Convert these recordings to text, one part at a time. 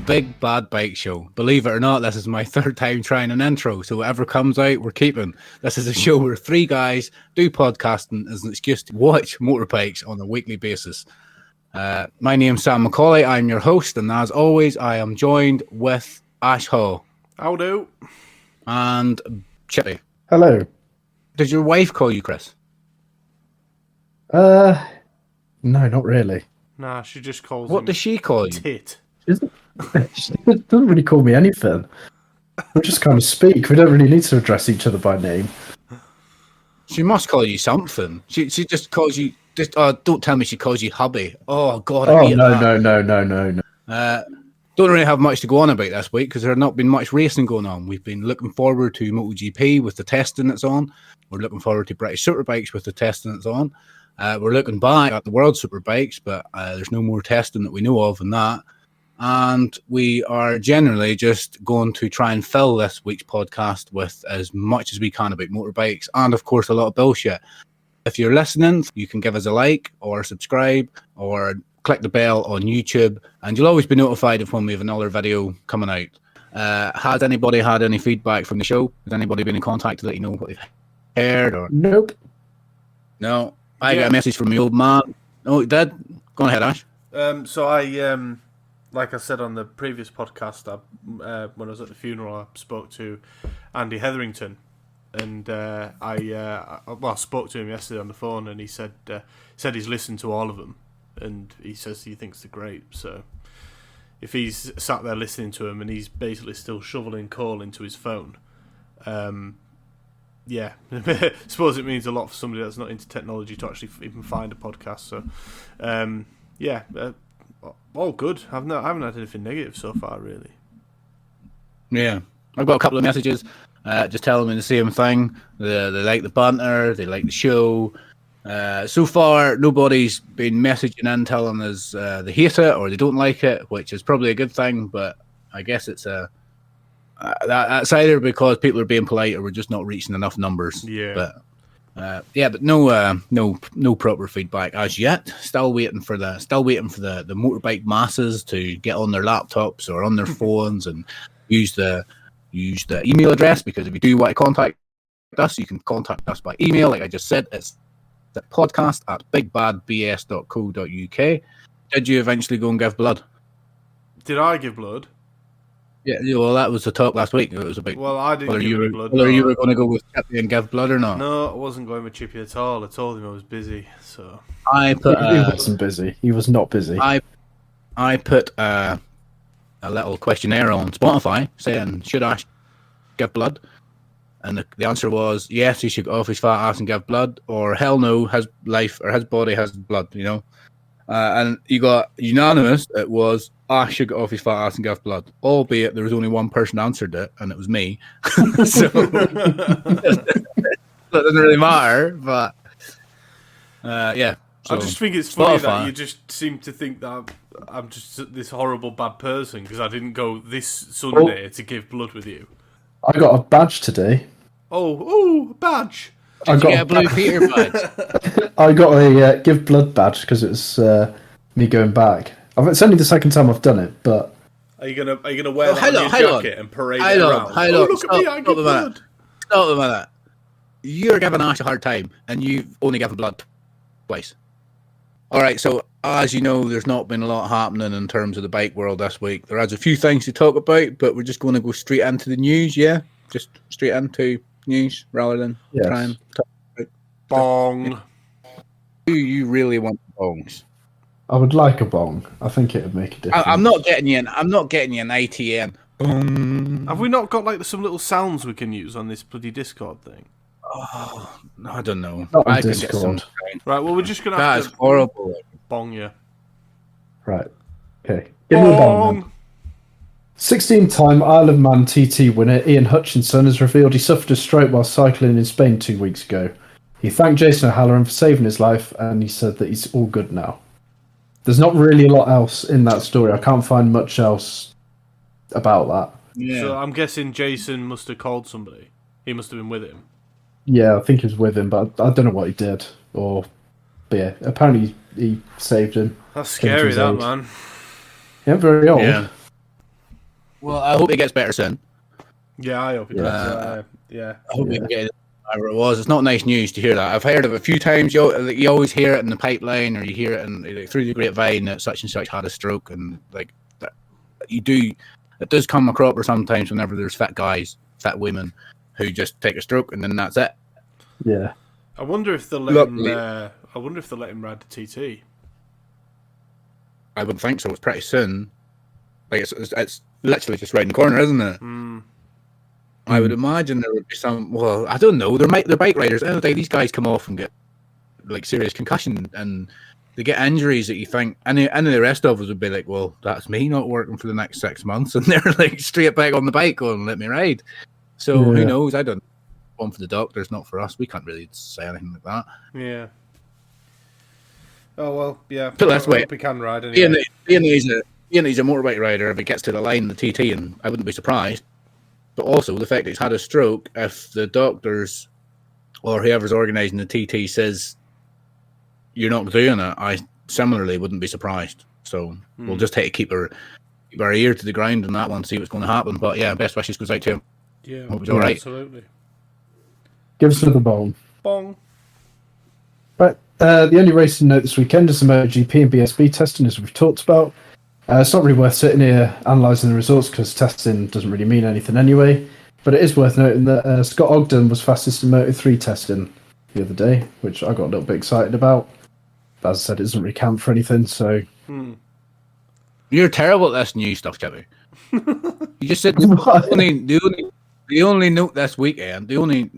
Big Bad Bike Show. Believe it or not, this is my third time trying an intro, so whatever comes out, we're keeping. This is a show where three guys do podcasting as an excuse to watch motorbikes on a weekly basis. My name's Sam McCauley. I'm your host, and as always, I am joined with Ash Hall. How do? And Chippy. Hello. Did your wife call you Chris? No, not really. Nah, she just calls What him does she call you? Tit. She doesn't really call me anything. We just kind of speak. We don't really need to address each other by name. She must call you something. She just calls you... don't tell me she calls you hubby. Oh, God. Oh, no. Don't really have much to go on about this week because there's not been much racing going on. We've been looking forward to MotoGP with the testing that's on. We're looking forward to British Superbikes with the testing that's on. We're looking back at the World Superbikes, but there's no more testing that we know of in that. And we are generally just going to try and fill this week's podcast with as much as we can about motorbikes and, of course, a lot of bullshit. If you're listening, you can give us a like or subscribe or click the bell on YouTube, and you'll always be notified of when we have another video coming out. Has anybody had any feedback from the show? Has anybody been in contact to let you know what they've heard? Or Nope. No. I got a message from the old man. Oh, he did? Go ahead, Ash. So I, like I said on the previous podcast, when I was at the funeral, I spoke to Andy Hetherington, and I spoke to him yesterday on the phone, and he said he's listened to all of them, and he says he thinks they're great. So if he's sat there listening to them and he's basically still shoveling coal into his phone, yeah, I suppose it means a lot for somebody that's not into technology to actually even find a podcast. So, all good. I haven't had anything negative so far, really. Yeah, I've got a couple of messages just telling me the same thing. They like the banter, they like the show. So far, nobody's been messaging in telling us they hate it or they don't like it, which is probably a good thing, but I guess it's that's either because people are being polite or we're just not reaching enough numbers. Yeah. But no proper feedback as yet. Still waiting for the motorbike masses to get on their laptops or on their phones and use the email address, because if you do want to contact us, you can contact us by email. Like I just said, it's the podcast at bigbadbs.co.uk. Did you eventually go and give blood? Did I give blood? Yeah, well, that was the talk last week. It was about I didn't give blood. Whether you were going to go with Chippy and give blood or not. No, I wasn't going with Chippy at all. I told him I was busy. So I put. He wasn't busy. He was not busy. I put a little questionnaire on Spotify saying, should Ash give blood? And the answer was yes, he should get off his fat ass and give blood, or hell no, his life or his body has blood. And you got unanimous. It was Ash should get off his fat ass and give blood, albeit there was only one person answered it, and it was me. So it doesn't really matter, but yeah. So, I just think it's funny that you just seem to think that I'm just this horrible bad person because I didn't go this Sunday to give blood with you. I got a badge today. Oh, a badge. Did you get a Blue Peter badge? I got a give blood badge because it's me going back. It's only the second time I've done it, but are you gonna wear that on your jacket and parade it around? Look at me, I give blood. Stop a minute. You're giving Ash a hard time, and you've only given blood twice. All right, so as you know, there's not been a lot happening in terms of the bike world this week. There is a few things to talk about, but we're just going to go straight into the news, yeah? Just straight into news rather than try and talk about bong. Do you really want bongs? I would like a bong. I think it would make a difference. I'm not getting you an ATM. Boom. Have we not got like some little sounds we can use on this bloody Discord thing? Oh, I don't know. Not on I Discord. Can get some. Right, well, we're just going to have to... That's horrible. Bong you. Right. Okay. Give me a bong then. 16-time Isle of Man TT winner Ian Hutchinson has revealed he suffered a stroke while cycling in Spain 2 weeks ago. He thanked Jason O'Halloran for saving his life, and he said that he's all good now. There's not really a lot else in that story. I can't find much else about that. Yeah. So I'm guessing Jason must have called somebody. He must have been with him. Yeah, I think he was with him, but I don't know what he did. But yeah, apparently he saved him. That's scary, that, man. Yeah, very old. Yeah. Well, I hope he gets better soon. Yeah, I hope he does. Yeah. I hope he can get it. Whatever it was, it's not nice news to hear that. I've heard of it a few times. You always hear it in the pipeline, or you hear it through the grapevine that such and such had a stroke, and like that, it does come across sometimes whenever there's fat women who just take a stroke and then that's it. Yeah. I wonder if they'll let him. I wonder if they'll let him ride the TT. I wouldn't think so. It's pretty soon. Like it's literally just right in the corner, isn't it? Mm. I would imagine there would be some. Well, I don't know. They're bike riders. Every day these guys come off and get like serious concussion, and they get injuries that you think. And the rest of us would be like, "Well, that's me not working for the next 6 months," and they're like straight back on the bike going, "Let me ride." So who knows? I don't. One for the doctors, not for us. We can't really say anything like that. Yeah. Oh well, yeah. But that's way. We can ride anyway. He's a motorbike rider. If he gets to the line, the TT, and I wouldn't be surprised. But also the fact that he's had a stroke, if the doctors or whoever's organising the TT says you're not doing it, I similarly wouldn't be surprised. So we'll just take keep our ear to the ground on that one, see what's going to happen. But yeah, best wishes goes out to him. Yeah, hope he's all right. Absolutely. Give us another bone. Bong. Right. The only racing note this weekend is the MotoGP and BSB testing, as we've talked about. It's not really worth sitting here analysing the results because testing doesn't really mean anything anyway. But it is worth noting that Scott Ogden was fastest in Moto3 testing the other day, which I got a little bit excited about. But as I said, it doesn't really count for anything, so... You're terrible at this new stuff, Chippy. You just said the only note this weekend, the only...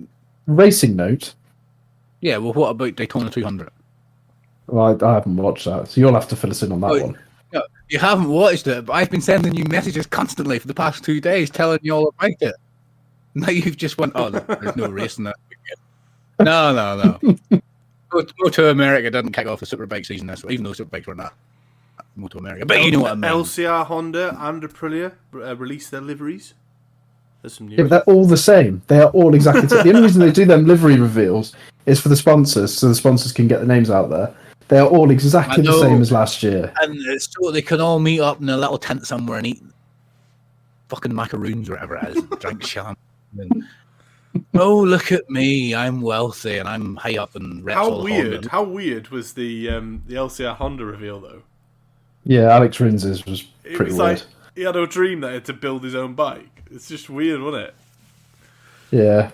Racing note? Yeah, well, what about Daytona 200? Well, I haven't watched that, so you'll have to fill us in on that one. No, you haven't watched it, but I've been sending you messages constantly for the past 2 days telling you all about it. Now you've just went, oh, there's no racing that weekend. No. Moto America didn't kick off the Superbike season this week, even though Superbikes were not Moto America. But you know what I mean. LCR, Honda, and Aprilia released their liveries. There's some news. Yeah, but they're all the same. They are all exactly the same. The only reason they do them livery reveals is for the sponsors, so the sponsors can get the names out there. They are all exactly the same as last year. And so they can all meet up in a little tent somewhere and eat fucking macaroons or whatever it is, and drink champagne. Oh, look at me! I'm wealthy and I'm high up in Repsol. How weird was the LCR Honda reveal though? Yeah, Alex Rins's was pretty weird. Like, he had a dream that he had to build his own bike. It's just weird, wasn't it? Yeah.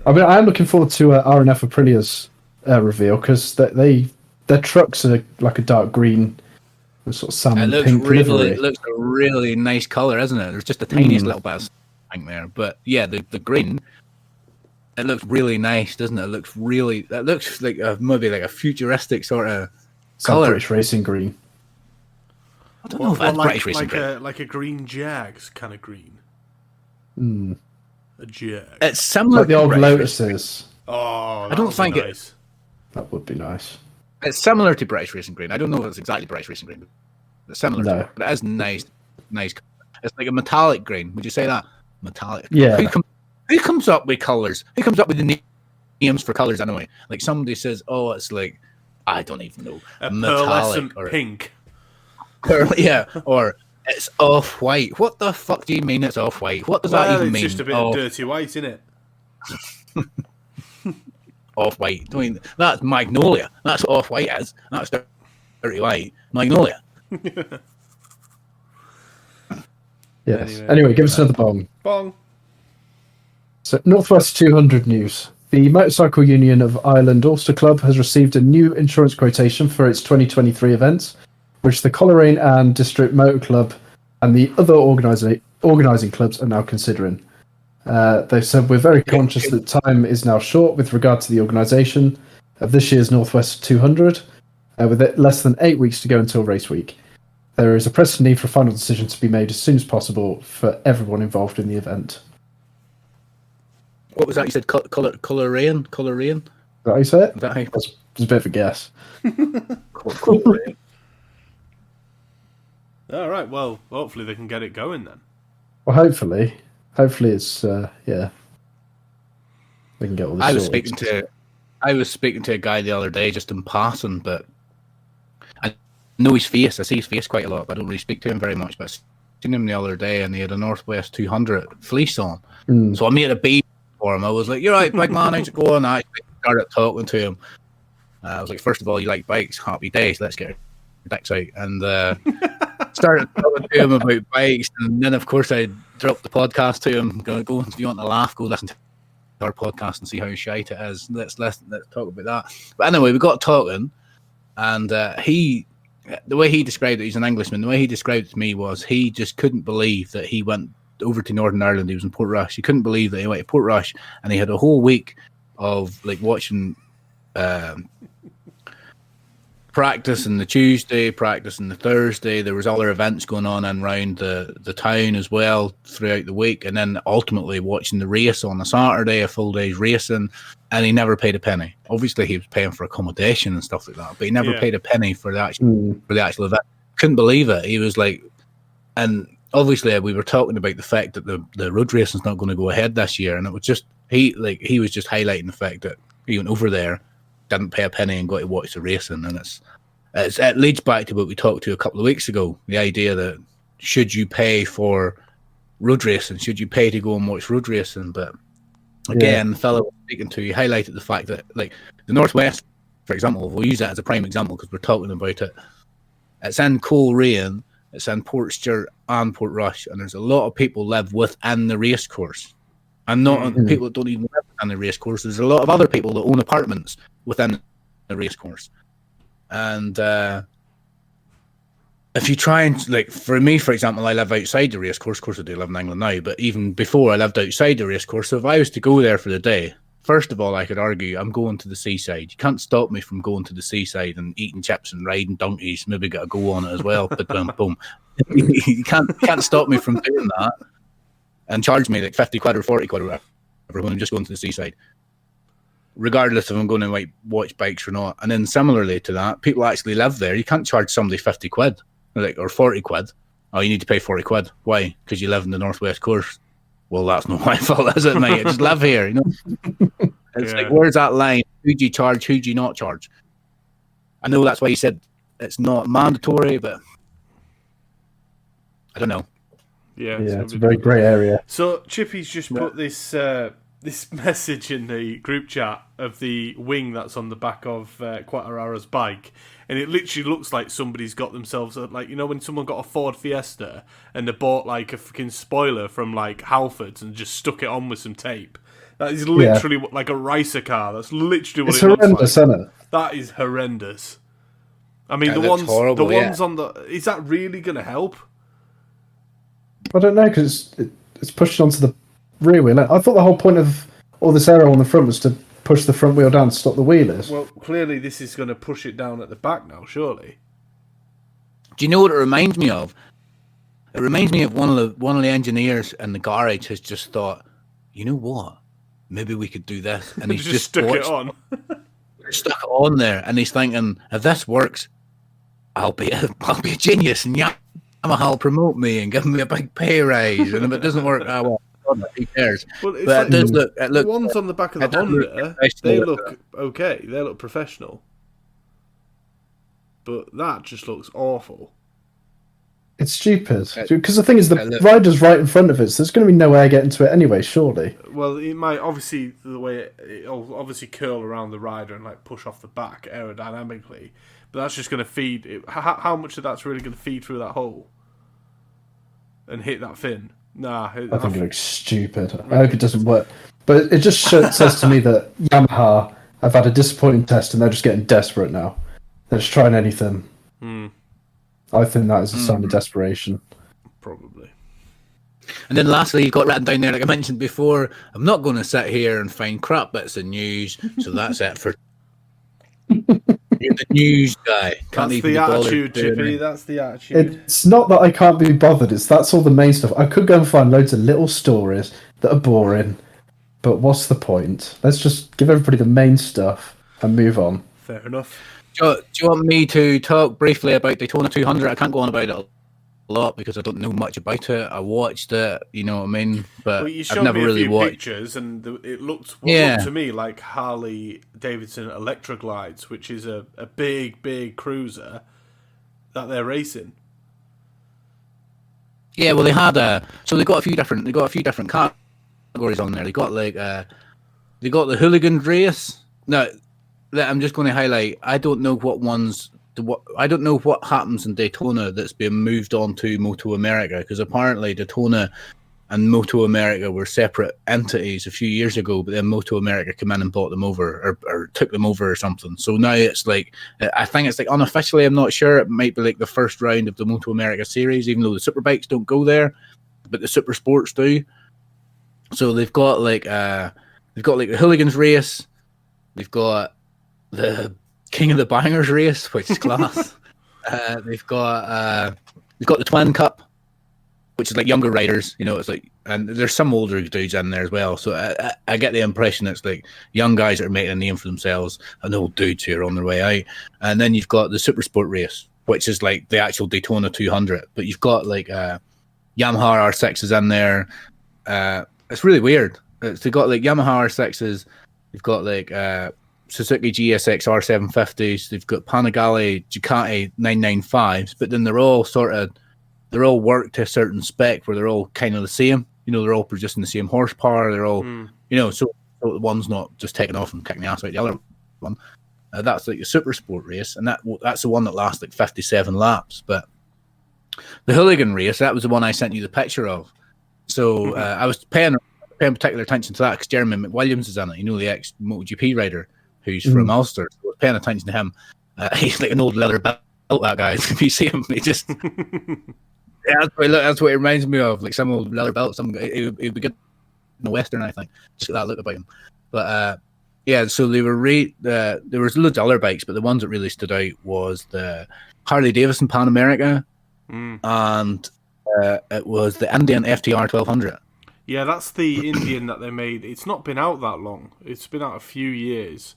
I mean, I'm looking forward to RNF Aprilia's reveal because their trucks are like a dark green, sort of salmon pink livery. It looks a really nice colour, isn't it? There's just the tiniest little bit of pink there, but yeah, the green. It looks really nice, doesn't it? It looks like maybe like a futuristic sort of colour. British racing green. I don't know if that's British racing green. Like a green Jags kind of green. A Jag. It's similar like the to old British Racing. Lotuses. Oh, I don't think nice. That would be nice. It's similar to British racing green. I don't know if it's exactly British racing green, but it's similar to it. But it is nice. It's like a metallic green. Would you say that? Metallic. Yeah. Who comes up with colours? Who comes up with the names for colours anyway? Like somebody says, oh, it's like, I don't even know. A metallic pearlescent pink. Or it's off-white. What the fuck do you mean it's off-white? What does that even mean? It's just a bit of dirty white, isn't it? Off-white. That's Magnolia. That's what off-white is. That's dirty white. Magnolia. Yes. Anyway, give us another bong. Bong. So, Northwest 200 news. The Motorcycle Union of Ireland Ulster Club has received a new insurance quotation for its 2023 events, which the Coleraine and District Motor Club and the other organising clubs are now considering. They've said, we're very conscious that time is now short with regard to the organisation of this year's Northwest 200, with it less than 8 weeks to go until race week. There is a pressing need for a final decision to be made as soon as possible for everyone involved in the event. What was that? You said Coleraine? Coleraine? Is that how you say it? That's a bit of a guess. Coleraine. All right. Well, hopefully they can get it going then. Well, hopefully it's yeah. They can get all this. I was speaking to a guy the other day just in passing, but I know his face. I see his face quite a lot, but I don't really speak to him very much. But I him the other day, and he had a Northwest 200 fleece on. Mm. So I made a beat for him. I was like, "You're right, big man. How's it going?" I started talking to him. I was like, "First of all, you like bikes? Happy days. Let's get your dicks out." And started talking to him about bikes, and then of course I dropped the podcast to him. Go if you want to laugh, go listen to our podcast and see how shite it is. Let's talk about that. But anyway, we got talking, and the way he described it, he's an Englishman. The way he described it to me was he just couldn't believe that he went over to Northern Ireland. He was in Portrush. He couldn't believe that he went to Portrush, and he had a whole week of like watching practice on the Tuesday, practice on the Thursday. There was other events going on and around the town as well throughout the week, and then ultimately watching the race on a Saturday, a full day's racing, and he never paid a penny. Obviously, he was paying for accommodation and stuff like that, but he never paid a penny for the actual event. Couldn't believe it. He was like, and obviously we were talking about the fact that the road racing's not going to go ahead this year, and it was just he was just highlighting the fact that he went over there, didn't pay a penny, and got to watch the racing. And it leads back to what we talked to a couple of weeks ago, the idea that should you pay for road racing, should you pay to go and watch road racing? But again, the fellow I was speaking to, he highlighted the fact that like the Northwest, for example, we'll use that as a prime example because we're talking about it. It's in Coleraine, it's in Port Stewart and Portrush, and there's a lot of people live within the race course. And not people that don't even live within the race course. There's a lot of other people that own apartments within the race course. And if you try and, like, for me, for example, I live outside the race course. Of course, I do live in England now, but even before I lived outside the race course, so if I was to go there for the day, first of all, I could argue I'm going to the seaside. You can't stop me from going to the seaside and eating chips and riding donkeys. Maybe got a go on it as well. But boom. You can't stop me from doing that and charge me like 50 quid or 40 quid or whatever when I'm just going to the seaside, regardless if I'm going to watch bikes or not. And then similarly to that, people actually live there. You can't charge somebody 50 quid or 40 quid. Oh, you need to pay 40 quid. Why? Because you live in the Northwest course. Well, that's not my fault, is it, mate? I just live here, you know? It's like, where's that line? Who do you charge? Who do you not charge? I know that's why you said it's not mandatory, but I don't know. Yeah, it's a very grey area. So Chippy's just put this message in the group chat of the wing that's on the back of Quattarara's bike, and it literally looks like somebody's got themselves like, you know, when someone got a Ford Fiesta and they bought like a freaking spoiler from like Halfords and just stuck it on with some tape. That is literally like a racer car. That's literally what it looks like. It's horrendous, isn't it? That is horrendous. I mean, That the looks ones horrible, on the, is that really going to help? I don't know, because it's pushed onto the rear wheel. I thought the whole point of all this aero on the front was to push the front wheel down to stop the wheelers. Well, clearly this is going to push it down at the back now, surely. Do you know what it reminds me of? It reminds me of one of the engineers in the garage has just thought, you know what? Maybe we could do this. And he's just stuck it on. Stuck it on there. And he's thinking, if this works, I'll be a genius. And Yamaha will promote me and give me a big pay rise. And if it doesn't work, who cares? Well, it's but like, it does look. The ones on the back of the Honda, they look okay. They look professional. But that just looks awful. It's stupid. Because the thing is, the rider's right in front of it, so there's going to be no air getting to it anyway, surely. Well, it might, obviously, the way it'll obviously curl around the rider and like push off the back aerodynamically. But that's just going to feed it. How much of that's really going to feed through that hole and hit that fin? Nah. I think it looks stupid. I hope it doesn't work. But it just says to me that Yamaha have had a disappointing test and they're just getting desperate now. They're just trying anything. I think that is a sign of desperation. Probably. And then lastly, you've got written down there, like I mentioned before, I'm not going to sit here and find crap bits of news, so that's it for... You're the news guy. That's the attitude, Chippy. That's the attitude. It's not that I can't be bothered. That's all the main stuff. I could go and find loads of little stories that are boring, but what's the point? Let's just give everybody the main stuff and move on. Fair enough. Do you want me to talk briefly about Daytona 200? I can't go on about it a lot because I don't know much about it. I watched it, you know what I mean? But you showed I've never me a really few watched pictures, and it looked to me like Harley Davidson Electroglides, which is a big cruiser that they're racing. Yeah, well, they had so they got a few different categories on there. They got they got the hooligans race. Now, I'm just going to highlight. I don't know what ones. I don't know what happens in Daytona that's been moved on to Moto America, because apparently Daytona and Moto America were separate entities a few years ago, but then Moto America came in and bought them over or took them over or something. So now it's like, I think it's like unofficially, I'm not sure, it might be like the first round of the Moto America series, even though the superbikes don't go there, but the super sports do. So they've got like the hooligans race, they've got the King of the Bangers race, which is class. They've got the Twin Cup, which is like younger riders, you know. It's like, and there's some older dudes in there as well. So I get the impression it's like young guys that are making a name for themselves, and old dudes who are on their way out. And then you've got the Super Sport race, which is like the actual Daytona 200. But you've got like Yamaha R6s in there. It's really weird. They've got like Yamaha R6s. They've got like Suzuki GSX R750s. They've got Panigale Ducati 995s. But then they're all worked to a certain spec where they're all kind of the same. You know, they're all producing the same horsepower. They're all, you know, so the one's not just taking off and kicking the ass out the other one. That's like a super sport race, and that's the one that lasts like 57 laps. But the hooligan race, that was the one I sent you the picture of. So I was paying particular attention to that because Jeremy McWilliams is in it. You know, the ex MotoGP rider who's from Ulster. So I was paying attention to him. He's like an old leather belt, that guy. If you see him, he just... Yeah, that's what it reminds me of, like some old leather belt. It would be good in the Western, I think. Just that look about him. But yeah, so they were there was loads of other bikes, but the ones that really stood out was the Harley Davidson Pan America, and it was the Indian FTR 1200. Yeah, that's the Indian that they made. It's not been out that long. It's been out a few years,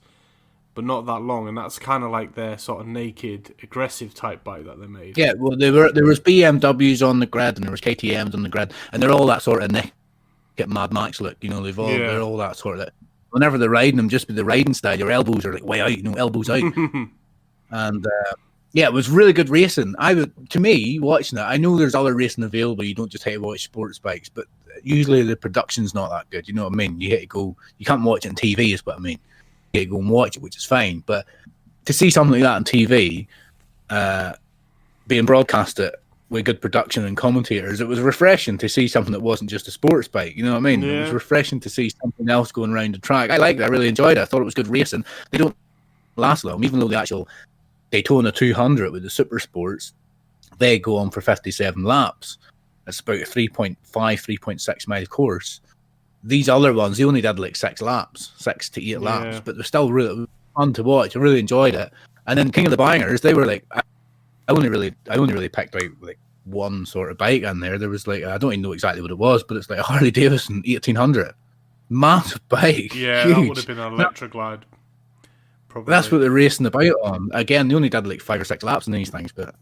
but not that long, and that's kind of like their sort of naked, aggressive type bike that they made. Yeah, well, there was BMWs on the grid, and there was KTMs on the grid, and they're all that sort of naked Mad Max look. You know, they're all that sort of. Whenever they're riding them, just with the riding style, your elbows are like way out. You know, elbows out, and yeah, it was really good racing. To me, watching it, I know there's other racing available. You don't just hate to watch sports bikes, but usually the production's not that good. You know what I mean? You hate to go. You can't watch it on TV, is what I mean. Go and watch it, which is fine, but to see something like that on TV being broadcasted with good production and commentators, it was refreshing to see something that wasn't just a sports bike. You know what I mean? Yeah. It was refreshing to see something else going around the track. I liked it. I really enjoyed it. I thought it was good racing. They don't last long, even though the actual Daytona 200 with the super sports, they go on for 57 laps. It's about a 3.6 mile course. These other ones, they only did like 6 to 8 laps, but they're still really fun to watch. I really enjoyed it. And then King of the Bangers, they were like, I only really picked out like one sort of bike in there. There was like, I don't even know exactly what it was, but it's like a Harley Davidson 1800, massive bike. Yeah, huge. That would have been an electric glide. Probably. That's what they're racing about on. Again, they only did like 5 or 6 laps in these things, but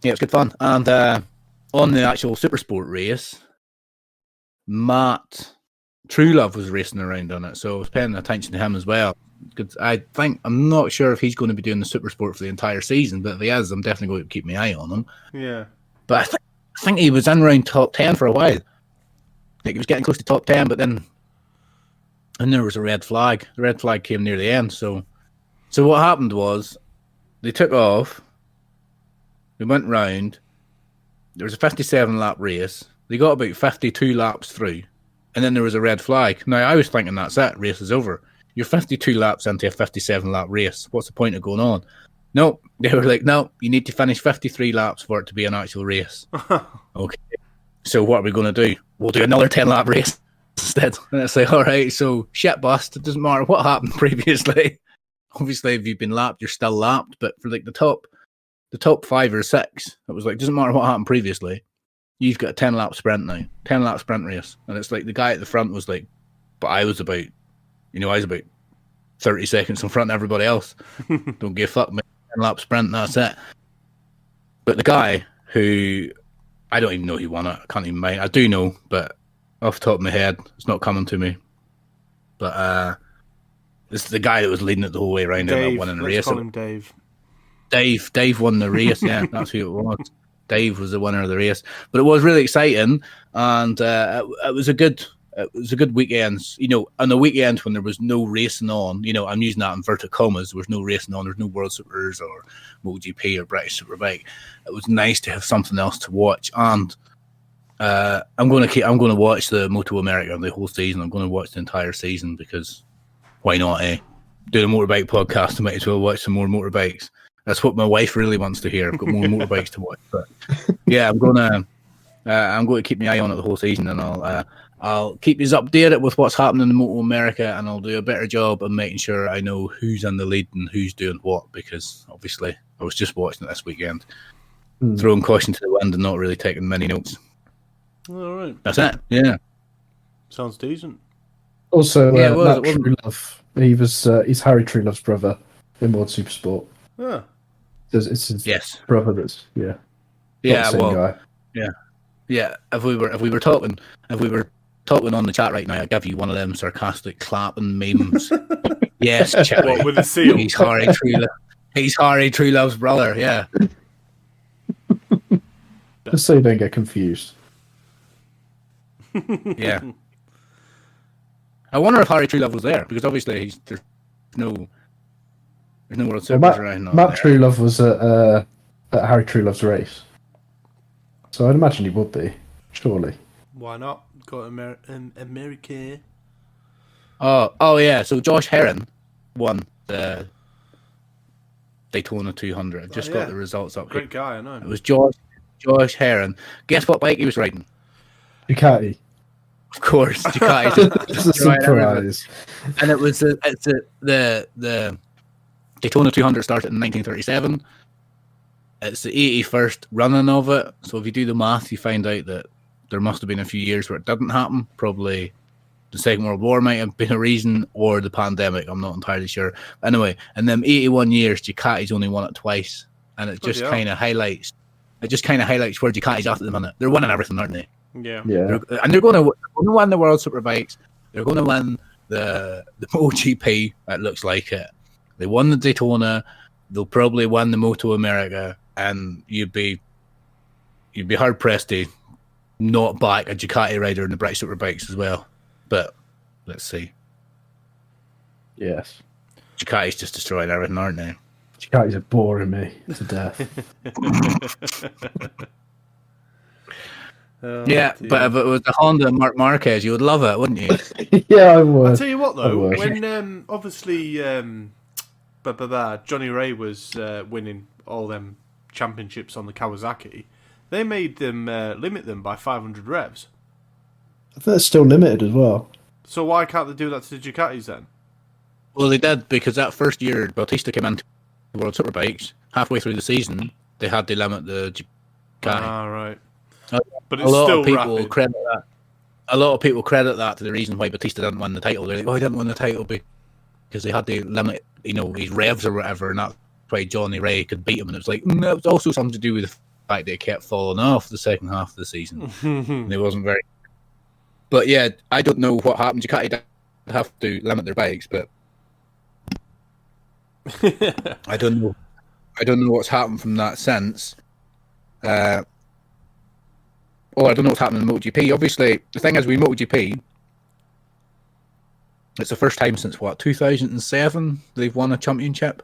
yeah, it's good fun. And on the actual super sport race, Matt Truelove was racing around on it, so I was paying attention to him as well. Because I'm not sure if he's going to be doing the super sport for the entire season, but if he is, I'm definitely going to keep my eye on him. Yeah, but I think he was in around top 10 for a while. Like he was getting close to top 10, but then there was a red flag. The red flag came near the end. So what happened was they took off. They went round. There was a 57 lap race. They got about 52 laps through, and then there was a red flag. Now, I was thinking that's it, race is over. You're 52 laps into a 57 lap race. What's the point of going on? No, they were like, no, you need to finish 53 laps for it to be an actual race. Okay, so what are we going to do? We'll do another 10 lap race instead. And it's like, all right, so shit bust. It doesn't matter what happened previously. Obviously, if you've been lapped, you're still lapped. But for like the top 5 or 6, it was like, doesn't matter what happened previously. You've got a 10 lap sprint now, 10 lap sprint race. And it's like the guy at the front was like, but I was about 30 seconds in front of everybody else. Don't give a fuck, man. 10 lap sprint, that's it. But the guy who, I don't even know who won it. I can't even mind. I do know, but off the top of my head, it's not coming to me. But it's the guy that was leading it the whole way around and winning the race. Call him Dave. Dave won the race, yeah, that's who it was. Dave was the winner of the race. But it was really exciting, and it was a good weekend. You know, on the weekend when there was no racing on, you know, I'm using that in inverted commas. There was no racing on. There's no World Supers or MotoGP or British Superbike. It was nice to have something else to watch, and I'm going to watch the Moto America the whole season. I'm going to watch the entire season because why not? Do the motorbike podcast. I might as well watch some more motorbikes. That's what my wife really wants to hear. I've got more motorbikes to watch. But yeah, I'm going to keep my eye on it the whole season, and I'll keep you updated with what's happening in Moto America, and I'll do a better job of making sure I know who's in the lead and who's doing what, because obviously I was just watching it this weekend, throwing caution to the wind and not really taking many notes. All right. That's it. Yeah. Sounds decent. Also, Yeah, it was, Matt Truelove, he's Harry Truelove's brother in World Supersport. Yeah. It's his brother that's yeah. Guy. Yeah. If we were talking on the chat right now, I'd give you one of them sarcastic clapping memes. Yes, Chippy. What, with the seal? He's Harry Truelove. He's Harry Truelove's brother. Yeah. Just so you don't get confused. Yeah. I wonder if Harry Truelove was there, because obviously there's no World Supers around. Matt Truelove was at Harry Truelove's race, so I'd imagine he would be, surely. Why not? Got America. Oh yeah. So Josh Herron won the Daytona 200. Just got the results up. Great guy, I know. It was Josh Herron. Guess what bike he was riding? Ducati. Of course, Ducati. It's a surprise. And it's the Daytona 200 started in 1937. It's the 81st running of it. So if you do the math, you find out that there must have been a few years where it didn't happen. Probably the Second World War might have been a reason, or the pandemic. I'm not entirely sure. Anyway, in them 81 years, Ducati's only won it twice, and it just kind of highlights. It just kind of highlights where Ducati's at the minute. They're winning everything, aren't they? Yeah. And they're going to win the World Superbikes. They're going to win the MotoGP. It looks like it. They won the Daytona. They'll probably win the Moto America, and you'd be hard pressed to not back a Ducati rider in the British Superbikes as well. But let's see. Yes. Ducati's just destroying everything, aren't they? Ducati's are boring me to death. Yeah, but if it was the Honda and Marc Marquez, you would love it, wouldn't you? Yeah, I would. I'll tell you what, though, when obviously Johnny Ray was winning all them championships on the Kawasaki, they made them limit them by 500 revs. I think it's still limited as well. So why can't they do that to the Ducatis then? Well, they did, because that first year Bautista came into the World Superbikes, halfway through the season, they had to limit the Ducati. Ah, right. But it's still rapid. A lot of people credit that to the reason why Bautista didn't win the title. They're like, he didn't win the title because they had to limit, his revs or whatever, and that's why Johnny Ray could beat him. And it was like, it was also something to do with the fact that he kept falling off the second half of the season. And he wasn't very. But yeah, I don't know what happened. Ducati did have to limit their bikes, but I don't know. I don't know what's happened from that since. I don't know what's happening in MotoGP. Obviously, the thing is with MotoGP, it's the first time since 2007 they've won a championship.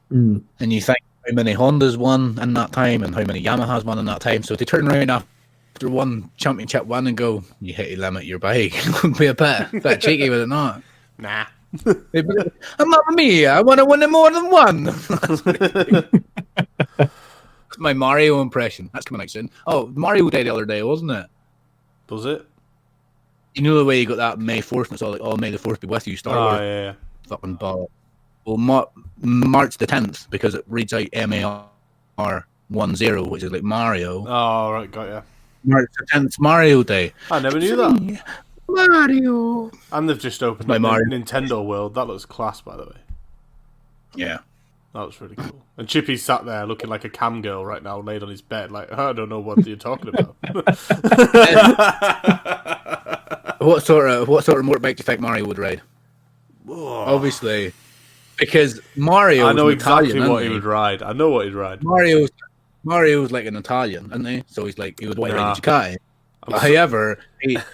And you think how many Hondas won in that time and how many Yamahas won in that time. So to turn around after one championship win and go, you hit to limit your bike, it would be a bit cheeky, would it not? Nah. Mamma mia, I want to win it more than one. It's my Mario impression. That's coming out soon. Oh, Mario Day the other day, wasn't it? Does it? You know the way you got that May 4th and it's all like, oh, May the 4th be with you, Star Wars. Yeah. Fucking ball. Well, March the 10th, because it reads out MAR10, which is like Mario. Oh, right, got ya. March the 10th, Mario Day. I never knew that. Mario. And they've just opened up Nintendo World. That looks class, by the way. Yeah. That was really cool. And Chippy's sat there looking like a cam girl right now, laid on his bed, like, I don't know what you're talking about. What sort of motorbike do you think Mario would ride? Whoa. Obviously, because Mario. I know exactly what he would ride. I know what he'd ride. Mario's like an Italian, isn't he? So he's like he would want to Nah. ride a Ducati. However,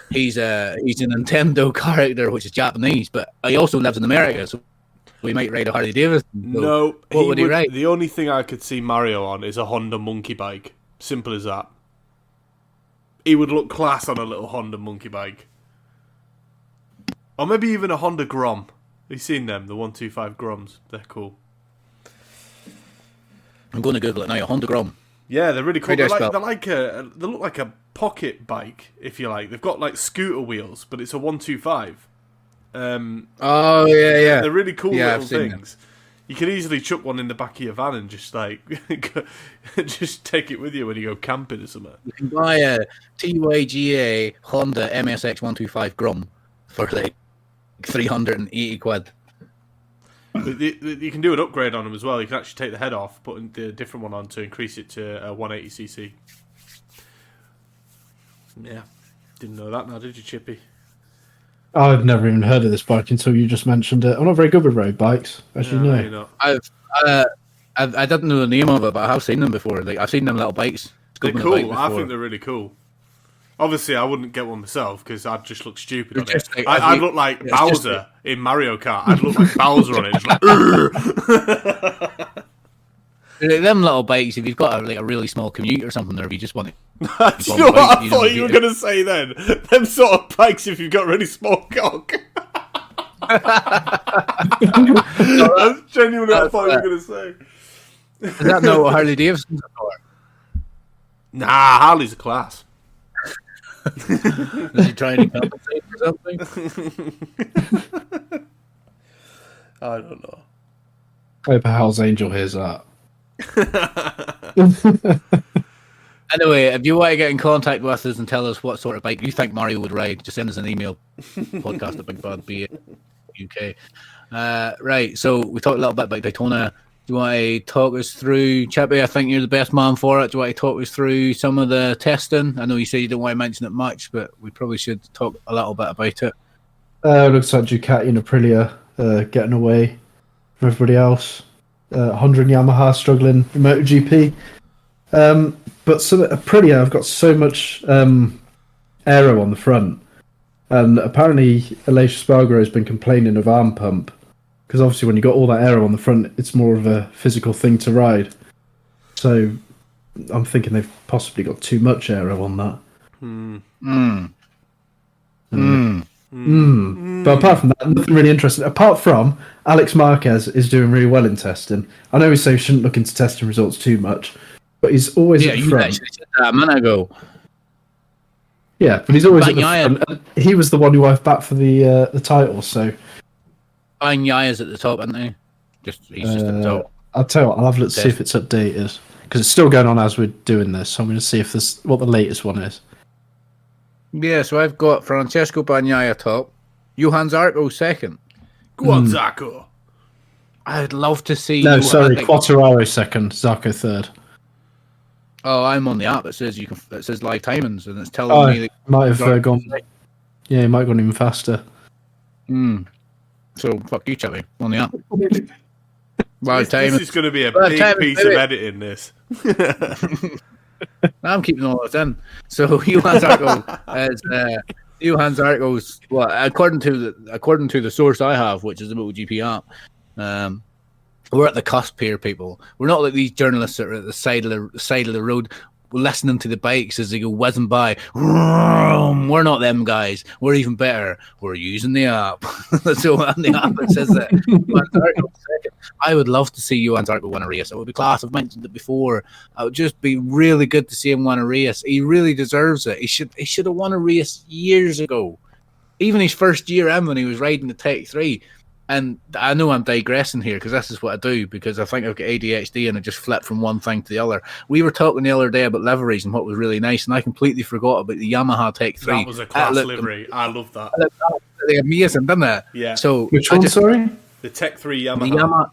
he's a Nintendo character, which is Japanese, but he also lives in America, so we might ride a Harley Davidson. So No, what would he ride? The only thing I could see Mario on is a Honda monkey bike. Simple as that. He would look class on a little Honda monkey bike. Or maybe even a Honda Grom. Have you seen them? The 125 Groms. They're cool. I'm going to Google it now. A Honda Grom. Yeah, they're really cool. How do They I spell? look like a pocket bike, if you like. They've got like scooter wheels, but it's a 125. Oh yeah. They're really cool Yeah, little I've seen things. You could easily chuck one in the back of your van and just like just take it with you when you go camping or something. You can buy a TYGA Honda MSX 125 Grom for like 380 quid. But you can do an upgrade on them as well. You can actually take the head off, put the different one on to increase it to 180cc. Yeah, didn't know that now, did you, Chippy? I've never even heard of this bike until you just mentioned it. I'm not very good with road bikes, as you know. You're not. I didn't know the name of it, but I have seen them before. Like I've seen them little bikes. They're Scooping a bike cool. I before. think they're really cool. Obviously, I wouldn't get one myself because I'd just look stupid on it. Just like- I'd look like it's just- Bowser in Mario Kart. I'd look like Bowser on it. Just like, Like, them little bikes. If you've got a really small commute or something, or if you just want to, do you know what I thought you were going to say then? Them sort of bikes if you've got a really small cock. That's genuinely what I thought you were going to say. is that not what Harley Davidson's for? Nah, Harley's a class. Is he trying to compensate for something? I don't know. I hope Hell's Angel hears that. Anyway, if you want to get in contact with us and tell us what sort of bike you think Mario would ride, just send us an email. Podcast at BigBadB.UK. Right, so we talked a little bit about Daytona. Do you want to talk us through, Chippy? I think you're the best man for it. Do you want to talk us through some of the testing? I know you say you don't want to mention it much, but we probably should talk a little bit about it. Looks like Ducati and Aprilia getting away from everybody else. Honda and Yamaha struggling in MotoGP. But some Aprilia have got so much aero on the front. And apparently Aleix Spargaro has been complaining of arm pump. Because obviously when you got all that aero on the front, it's more of a physical thing to ride. So I'm thinking they've possibly got too much aero on that. But apart from that, nothing really interesting. Apart from Alex Marquez is doing really well in testing. I know we say we shouldn't look into testing results too much, but he's always Yeah, at the you front. actually said that a minute ago. Yeah, but he's always at the Bagnaia. front. And he was the one who I've backed for the title, so Bagnaia at the top, isn't he? He's just at the top. I'll tell you what, I'll have a look to see if it's updated. Because it's still going on as we're doing this, so I'm going to see if what the latest one is. Yeah, so I've got Francesco Bagnaia top, Johan Zarco second. Go on, Zacco. I'd love to see. No, sorry, Quartararo second, Zarco third. Oh, I'm on the app. It says It says live timings, and it's telling me that. Might have Zarco gone. second. Yeah, he might have gone even faster. So fuck you, Chippy, on the app. Live This timings. is going to be a Well, big time- piece of editing, this. I'm keeping all this in. So Johan Zarco's well, according to the source I have, which is the MotoGP app. We're at the cusp here, people. We're not like these journalists that are at the side of the road listening to the bikes as they go whizzing by. We're not them guys. We're even better. We're using the app. So on the app it says that Johan Zarco second. I would love to see Johan Zarco win a race. It would be class. I've mentioned it before. It would just be really good to see him win a race. He really deserves it. He should have won a race years ago. Even his first year in when he was riding the Tech 3. And I know I'm digressing here because this is what I do because I think I've got ADHD and I just flip from one thing to the other. We were talking the other day about liveries and what was really nice, and I completely forgot about the Yamaha Tech 3. That was a class livery. I love that. It looked absolutely amazing, didn't it? Yeah. So Which one, sorry? The Tech 3 the Yamaha. Yamaha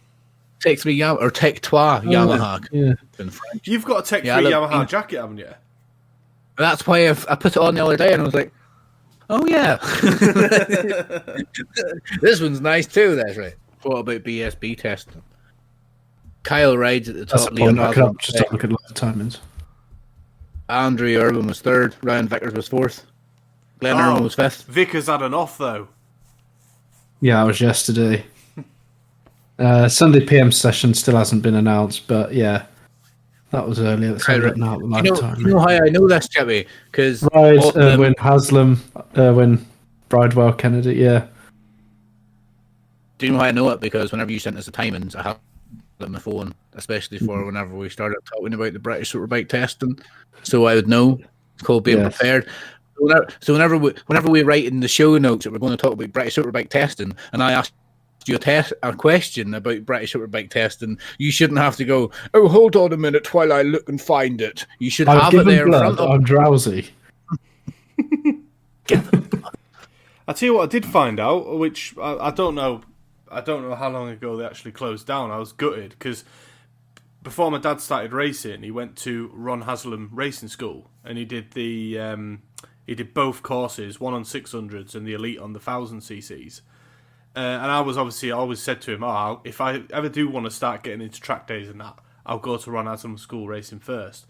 Tech 3 Yamaha or Tech 3 Yamaha. Yeah. In French. You've got a Tech 3 Yeah, Yamaha jacket, haven't you? That's why I put it on the other day and I was like, oh yeah. This one's nice too, that's right. What about BSB testing? Kyle rides at the That's top. the point. Leon I could Haslam just have a look at live timings. Andrew Irwin was third. Ryan Vickers was fourth. Glenn Irwin was fifth. Vickers had an off though. Yeah, that was yesterday. Sunday PM session still hasn't been announced, but yeah, that was earlier. Let's have a look now at the live time. You know how I know this, Chippy? Because Ride, Irwin, Haslam, Irwin, Bridewell, Kennedy, yeah. do you know how I know it? Because whenever you sent us the timings, I have it on my phone, especially for whenever we started talking about the British Superbike testing, so I would know. It's called being prepared. So whenever we write in the show notes that we're going to talk about British Superbike testing, and I asked you a question about British Superbike testing, you shouldn't have to go, oh, hold on a minute while I look and find it. You should have it there in front of. I'm drowsy. I tell you what, I did find out, which I don't know. I don't know how long ago they actually closed down. I was gutted because before my dad started racing, he went to Ron Haslam Racing School, and he did he did both courses, one on 600s and the elite on the 1000ccs. And I always said to him, if I ever do want to start getting into track days and that, I'll go to Ron Haslam School racing first.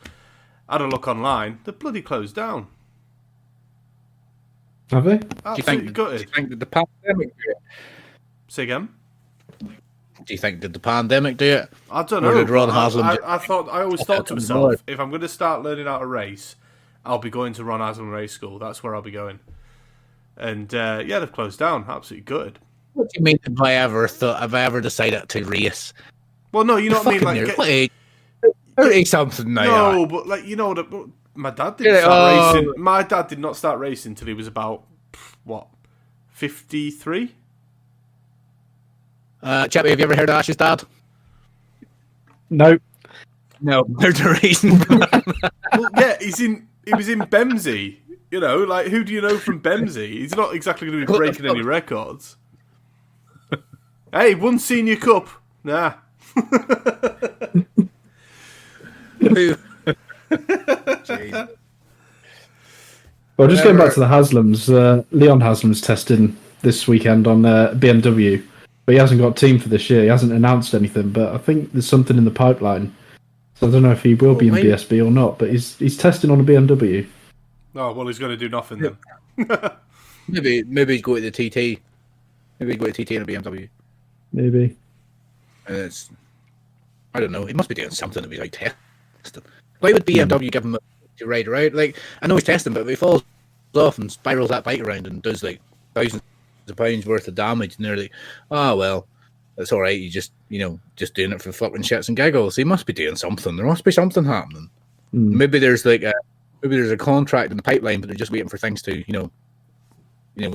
I had a look online, they're bloody closed down. Have they? Absolutely gutted. Do you think that the pandemic do it? Say again? Do you think did the pandemic do it? I don't Or know. did Ron Haslam I always thought to myself, if I'm going to start learning how to race, I'll be going to Ron Haslam Race School. That's where I'll be going. And yeah, they've closed down. Absolutely gutted. What do you mean? Have I ever decided to race? Well, no, you know what I mean. Like, 30 something now. No, but like my dad didn't start racing. My dad did not start racing until he was about 53. Chippy, have you ever heard of Ash's dad? No. No, there's a reason for that. Well, yeah, he was in Bemsey. You know, like who do you know from Bemsey? He's not exactly going to be breaking any records. Hey, won Senior Cup. Nah. Well, just going back to the Haslams, Leon Haslam's testing this weekend on BMW, but he hasn't got a team for this year. He hasn't announced anything, but I think there's something in the pipeline. So I don't know if he will be in BSB or not, but he's testing on a BMW. Oh, well, he's going to do nothing then. maybe he's going to the TT. Maybe he's going to TT in a BMW. Maybe. I don't know. He must be doing something to be like testing. Why would BMW give him a ride around? Like, I know he's testing, but if he falls off and spirals that bike around and does like thousands of pounds worth of damage, and they're like, oh well, that's all right. You just doing it for fucking shits and giggles. He must be doing something. There must be something happening. Maybe there's like a contract in the pipeline, but they're just waiting for things to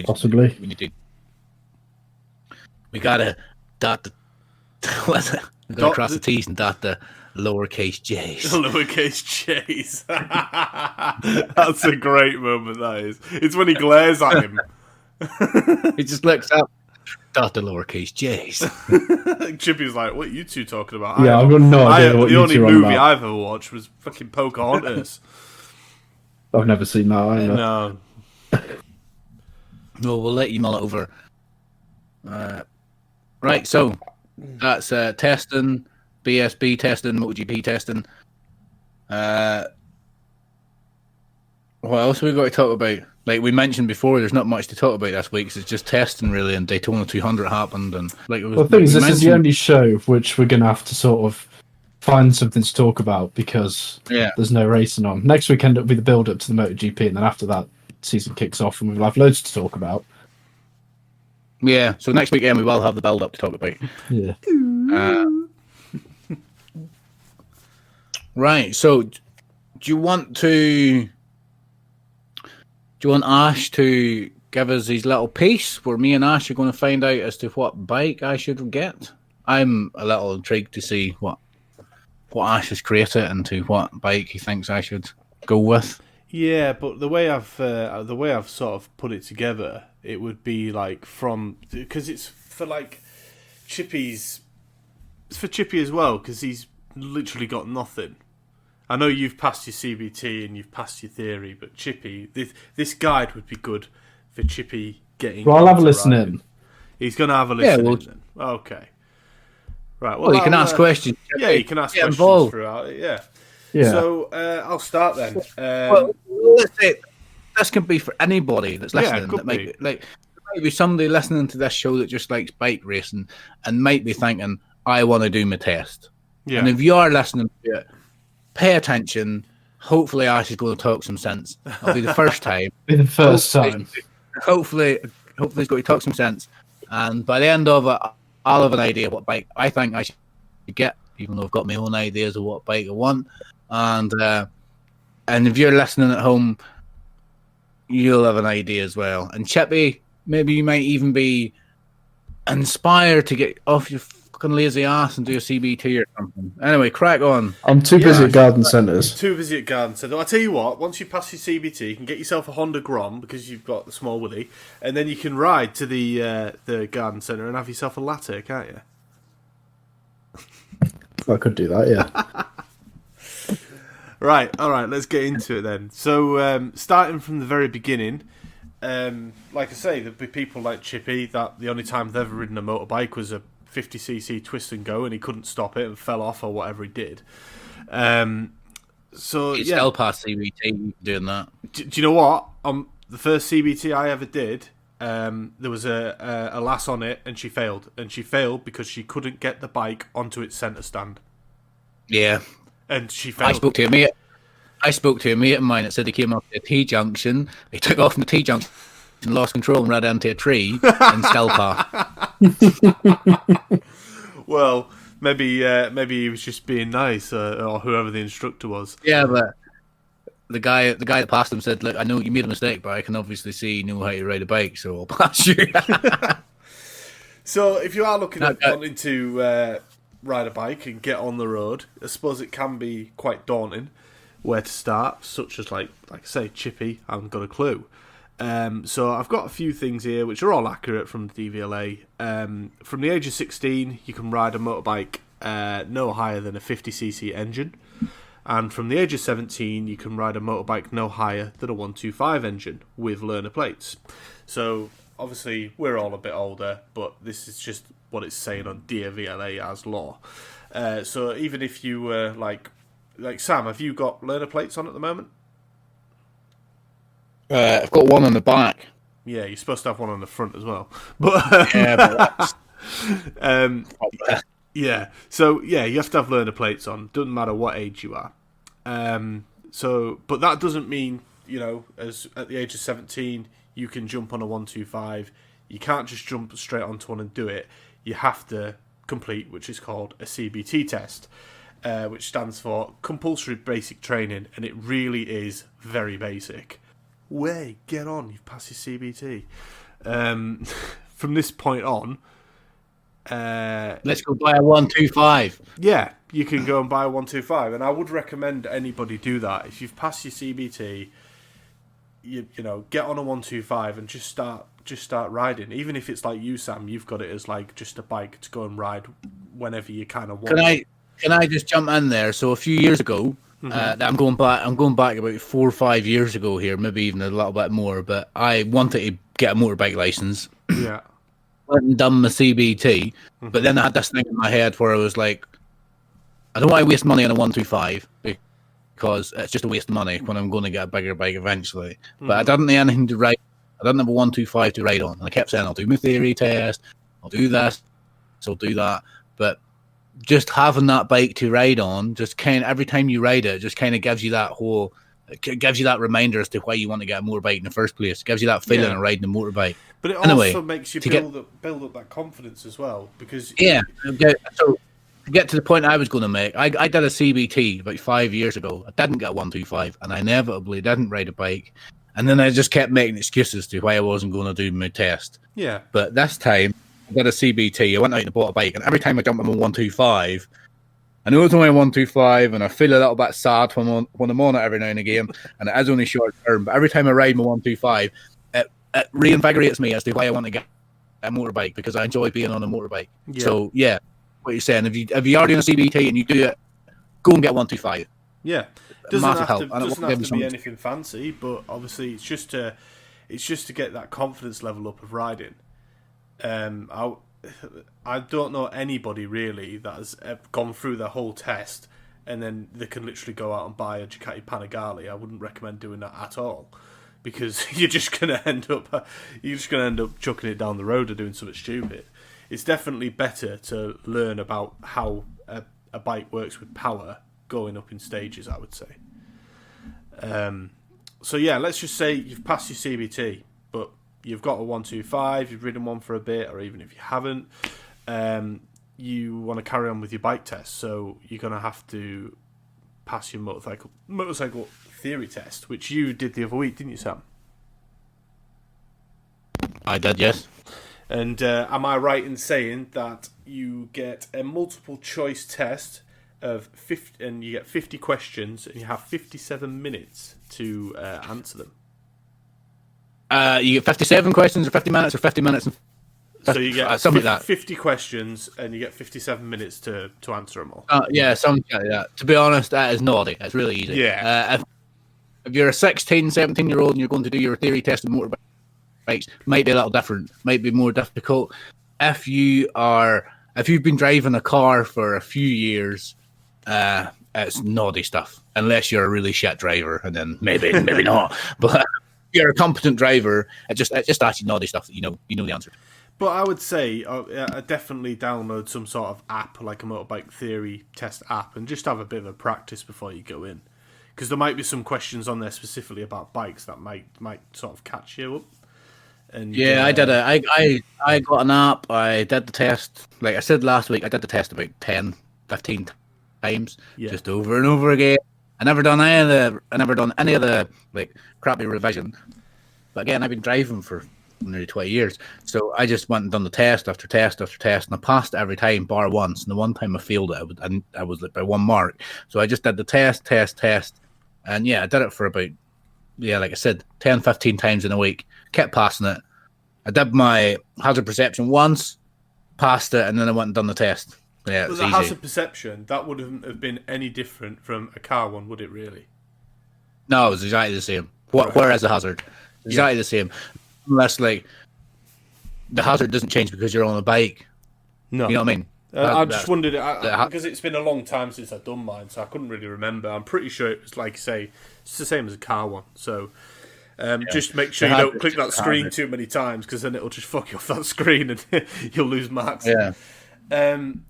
possibly. We gotta dot the we gotta cross the T's and dot the lowercase J's. Lowercase J's. That's a great moment, that is. It's when he glares at him. He just looks up, dot the lowercase J's. Chippy's like, what are you two talking about? Yeah, I've got no idea what the you only two are movie about. I've ever watched was fucking Pocahontas. I've never seen that either. No. Well, we'll let you mull it over. Right, so that's testing, BSB testing, MotoGP testing. What else have we got to talk about? Like we mentioned before, there's not much to talk about this week. It's just testing really, and Daytona 200 happened, and like it was. Well, the thing is, this is the only show which we're going to have to sort of find something to talk about because there's no racing on. Next weekend it'll be the build-up to the MotoGP, and then after that, season kicks off, and we'll have loads to talk about. Yeah, so next weekend we will have the build-up to talk about. Yeah. Right, so do you want Ash to give us his little piece where me and Ash are going to find out as to what bike I should get? I'm a little intrigued to see what Ash has created and to what bike he thinks I should go with. Yeah, but the way I've sort of put it together, it would be like because it's for like Chippy's. It's for Chippy as well because he's literally got nothing. I know you've passed your CBT and you've passed your theory, but Chippy, this guide would be good for Chippy getting. Well, I'll have a listen in. He's going to have a listen in then. Okay. Right. Well, you can ask questions. Yeah, you can ask questions involved throughout it. Yeah. Yeah. So I'll start then. Well, let's say this can be for anybody that's listening. could That might be. like maybe somebody listening to this show that just likes bike racing and might be thinking, "I want to do my test." Yeah. And if you are listening to it, pay attention. Hopefully, Ash is going to talk some sense. It'll be the first time. Be the first time. Hopefully, he's going to talk some sense. And by the end of it, I'll have an idea what bike I think I should get, even though I've got my own ideas of what bike I want. And if you're listening at home, you'll have an idea as well. And Chippy, maybe you might even be inspired to get off your fucking lazy ass and do a CBT or something. Anyway, crack on. I'm too busy at garden centres. Too busy at garden centre. I'll tell you what, once you pass your CBT, you can get yourself a Honda Grom because you've got the small willy, and then you can ride to the garden centre and have yourself a latte, can't you? I could do that, yeah. Right, alright, let's get into it then. So, starting from the very beginning, like I say, there'd be people like Chippy that the only time they've ever ridden a motorbike was a 50cc twist and go, and he couldn't stop it and fell off or whatever he did. So You still pass CBT doing that. Do you know what? The first CBT I ever did, there was a lass on it, and she failed. And she failed because she couldn't get the bike onto its centre stand. Yeah. And she failed. I spoke to a mate of mine that said he came off the T-junction, he took off from the T-junction, lost control and ran into a tree, and still passed. Well, maybe he was just being nice, or whoever the instructor was. Yeah, but the guy that passed him said, "Look, I know you made a mistake, but I can obviously see you know how to ride a bike, so I'll pass you." So, if you are looking at wanting to ride a bike and get on the road, I suppose it can be quite daunting where to start, such as like I say, Chippy, I haven't got a clue. So I've got a few things here which are all accurate from the DVLA. From the age of 16, you can ride a motorbike no higher than a 50cc engine. And from the age of 17, you can ride a motorbike no higher than a 125 engine with learner plates. So obviously we're all a bit older, but this is just what it's saying on DVLA as law. So even if you were like Sam, have you got learner plates on at the moment? I've got one on the back. Yeah, you're supposed to have one on the front as well. But yeah. So yeah, you have to have learner plates on. Doesn't matter what age you are. But that doesn't mean as at the age of 17 you can jump on a 125. You can't just jump straight onto one and do it. You have to complete, which is called a CBT test, which stands for compulsory basic training, and it really is very basic. Way, get on, you've passed your CBT. From this point on, let's go buy a 125. Yeah, you can go and buy a 125, and I would recommend anybody do that. If you've passed your CBT, you get on a 125 and just start riding. Even if it's like you, Sam, you've got it as like just a bike to go and ride whenever you kind of want. Can I just jump in there? So a few years ago. I'm going back about 4 or 5 years ago here, maybe even a little bit more. But I wanted to get a motorbike license. Yeah, went and done my CBT, but then I had this thing in my head where I was like, I don't want to waste money on a 125 because it's just a waste of money when I'm going to get a bigger bike eventually. But I didn't have anything to ride. I didn't have a 125 to ride on, and I kept saying I'll do my theory test, I'll do this, so I'll do that, but just having that bike to ride on, just kind of every time you ride it, just kind of gives you that gives you that reminder as to why you want to get a motorbike in the first place. It gives you that feeling of riding a motorbike. But it also makes you build up that confidence as well, because So to get to the point I was going to make, I did a CBT about 5 years ago. I didn't get a 125, and I inevitably didn't ride a bike, and then I just kept making excuses to why I wasn't going to do my test. Yeah. But this time I did a CBT. I went out and bought a bike, and every time I jump on a 125, I know it's only a 125, and I feel a little bit sad when I'm on it every now and again, and it is only short term. But every time I ride my 125, it reinvigorates me as to why I want to get a motorbike, because I enjoy being on a motorbike. Yeah. So yeah, what you're saying, if you are doing a CBT and you do it, go and get 125. Yeah, doesn't have to be anything fancy, but obviously it's just to get that confidence level up of riding. I don't know anybody really that has gone through the whole test and then they can literally go out and buy a Ducati Panigale. I wouldn't recommend doing that at all, because you're just gonna end up chucking it down the road or doing something stupid. It's definitely better to learn about how a bike works with power going up in stages, I would say. So yeah, let's just say you've passed your CBT, but you've got a 125, you've ridden one for a bit, or even if you haven't, you want to carry on with your bike test. So you're going to have to pass your motorcycle theory test, which you did the other week, didn't you, Sam? I did, yes. And am I right in saying that you get a multiple choice test of 50, and you get 50 questions, and you have 57 minutes to answer them? You get 57 questions, or 50 minutes, or 50 minutes. And so you get something like that. 50 questions, and you get 57 minutes to answer them all. Yeah, something like that. To be honest, that is naughty. It's really easy. Yeah. If you're a 16, 17-year-old and you're going to do your theory test in motorbikes, might be a little different, might be more difficult. If you've been driving a car for a few years, it's naughty stuff. Unless you're a really shit driver, and then maybe not. But if you're a competent driver, it just asks you naughty stuff that you know the answer to. But I would say I definitely download some sort of app, like a motorbike theory test app, and just have a bit of a practice before you go in, because there might be some questions on there specifically about bikes that might sort of catch you up. And yeah, I did it. I got an app. I did the test. Like I said last week, I did the test about 10, 15 times, just over and over again. I never done any of the like crappy revision. But again, I've been driving for nearly 20 years, so I just went and done the test after test after test, and I passed every time bar once. And the one time I failed it, I was like by 1 mark. So I just did the test, and yeah, I did it for about like I said, 10, 15 times in a week. Kept passing it. I did my hazard perception once, passed it, and then I went and done the test. Yeah, it was easy. Hazard perception, that wouldn't have been any different from a car one, would it really? No, it was exactly the same. Where is the hazard? Exactly the same. Unless, like, the hazard doesn't change because you're on a bike. No. You know what I mean? I just wondered, because it's been a long time since I've done mine, so I couldn't really remember. I'm pretty sure it was, like you say, it's the same as a car one. So just make sure you don't click that screen too many times, because then it'll just fuck you off that screen and you'll lose marks. Yeah.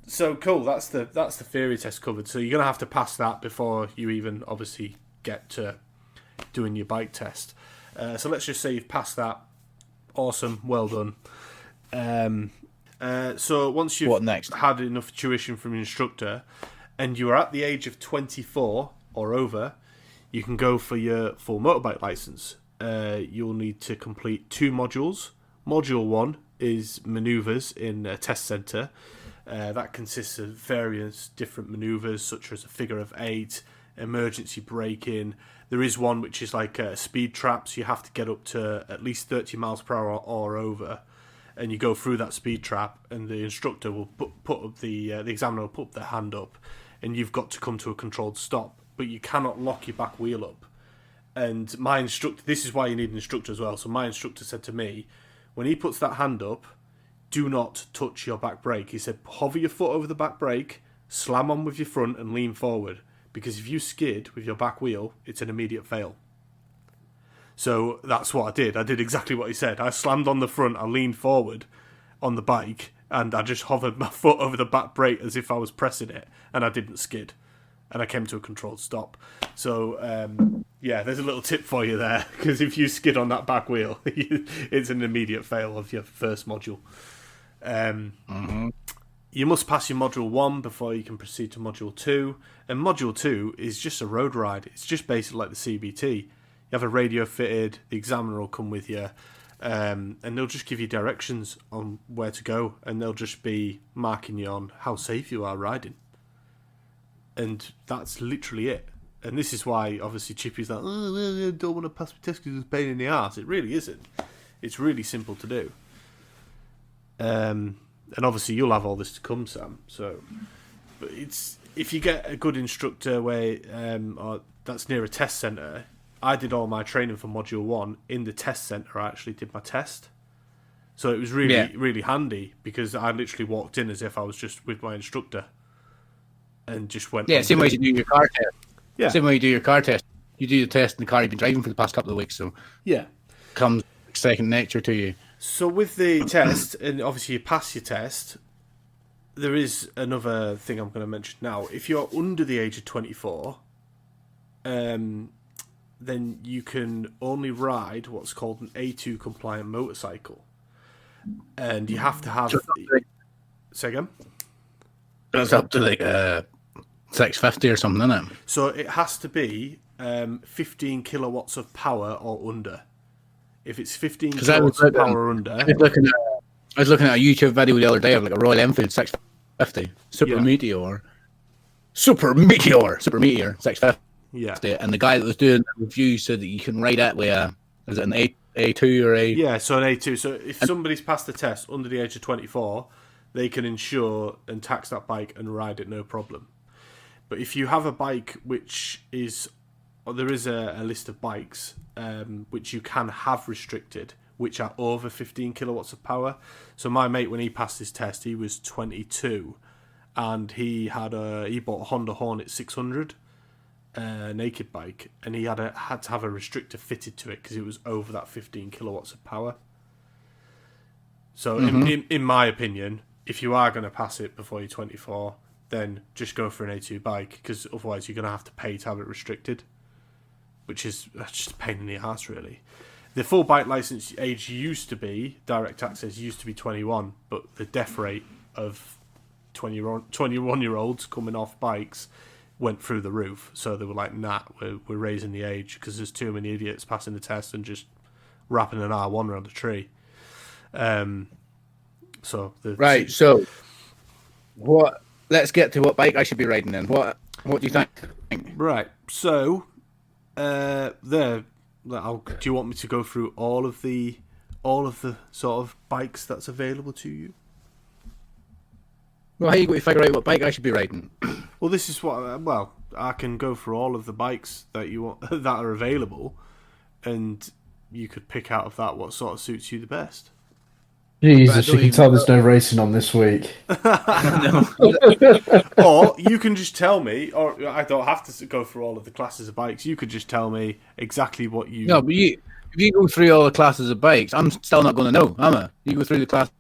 So cool, that's the theory test covered. So you're going to have to pass that before you even obviously get to doing your bike test. So let's just say you've passed that. Awesome, well done. So once you've had enough tuition from your instructor and you are at the age of 24 or over, you can go for your full motorbike license. You'll need to complete 2 modules. Module 1 is manoeuvres in a test centre. That consists of various different manoeuvres, such as a figure of 8, emergency braking. There is one which is like a speed trap, so you have to get up to at least 30 miles per hour or over, and you go through that speed trap, and the instructor will put up the examiner will put their hand up, and you've got to come to a controlled stop, but you cannot lock your back wheel up. And my instructor, this is why you need an instructor as well. So my instructor said to me, when he puts that hand up, do not touch your back brake. He said, hover your foot over the back brake, slam on with your front, and lean forward. Because if you skid with your back wheel, it's an immediate fail. So that's what I did. I did exactly what he said. I slammed on the front, I leaned forward on the bike, and I just hovered my foot over the back brake as if I was pressing it, and I didn't skid. And I came to a controlled stop. So, there's a little tip for you there, because if you skid on that back wheel, it's an immediate fail of your first module. You must pass your Module 1 before you can proceed to Module 2. And Module 2 is just a road ride. It's just basically like the CBT. You have a radio fitted, the examiner will come with you, and they'll just give you directions on where to go, and they'll just be marking you on how safe you are riding. And that's literally it. And this is why, obviously, Chippy's like, I don't want to pass my test because it's a pain in the arse. It really isn't. It's really simple to do. And obviously you'll have all this to come, Sam. So, but it's if you get a good instructor where or that's near a test centre. I did all my training for Module 1 in the test centre. I actually did my test. So it was really handy because I literally walked in as if I was just with my instructor and just went. Yeah, same way you do your car test. Yeah. Same way you do your car test. You do the test in the car you've been driving for the past couple of weeks, so yeah, it comes second nature to you. So with the test, and obviously you pass your test, there is another thing I'm going to mention now. If you're under the age of 24, then you can only ride what's called an A2 compliant motorcycle. And you have to have... Say again? That's up to like 650 or something, isn't it? So it has to be 15 kilowatts of power or under. If it's 15 kilowatts of power or under... I was looking at a YouTube video the other day of like a Royal Enfield 650 Super Meteor 650. Yeah. And the guy that was doing the review said that you can ride it with is it an A2 or a... Yeah, so an A2. So if somebody's passed the test under the age of 24, they can insure and tax that bike and ride it no problem. But if you have a bike which is... there is a list of bikes which you can have restricted, which are over 15 kilowatts of power. So my mate, when he passed his test, he was 22, and he bought a Honda Hornet 600 naked bike, and he had to have a restrictor fitted to it because it was over that 15 kilowatts of power. So in my opinion, if you are going to pass it before you're 24, then just go for an A2 bike, because otherwise you're going to have to pay to have it restricted, which is just a pain in the ass, really. The full bike license age direct access used to be 21, but the death rate of 21-year-olds coming off bikes went through the roof. So they were like, nah, we're raising the age because there's too many idiots passing the test and just wrapping an R1 around a tree. So let's get to what bike I should be riding then. What do you think? Right. So do you want me to go through all of the sort of bikes that's available to you? Well, how are you going to figure out what bike I should be riding? Well, this is what. I can go for all of the bikes that you want that are available, and you could pick out of that what sort of suits you the best. Jesus, you can tell there's no racing on this week. Or you can just tell me, or I don't have to go through all of the classes of bikes. You could just tell me exactly what you... No, but if you go through all the classes of bikes, I'm still not going to know, am I? You go through the classes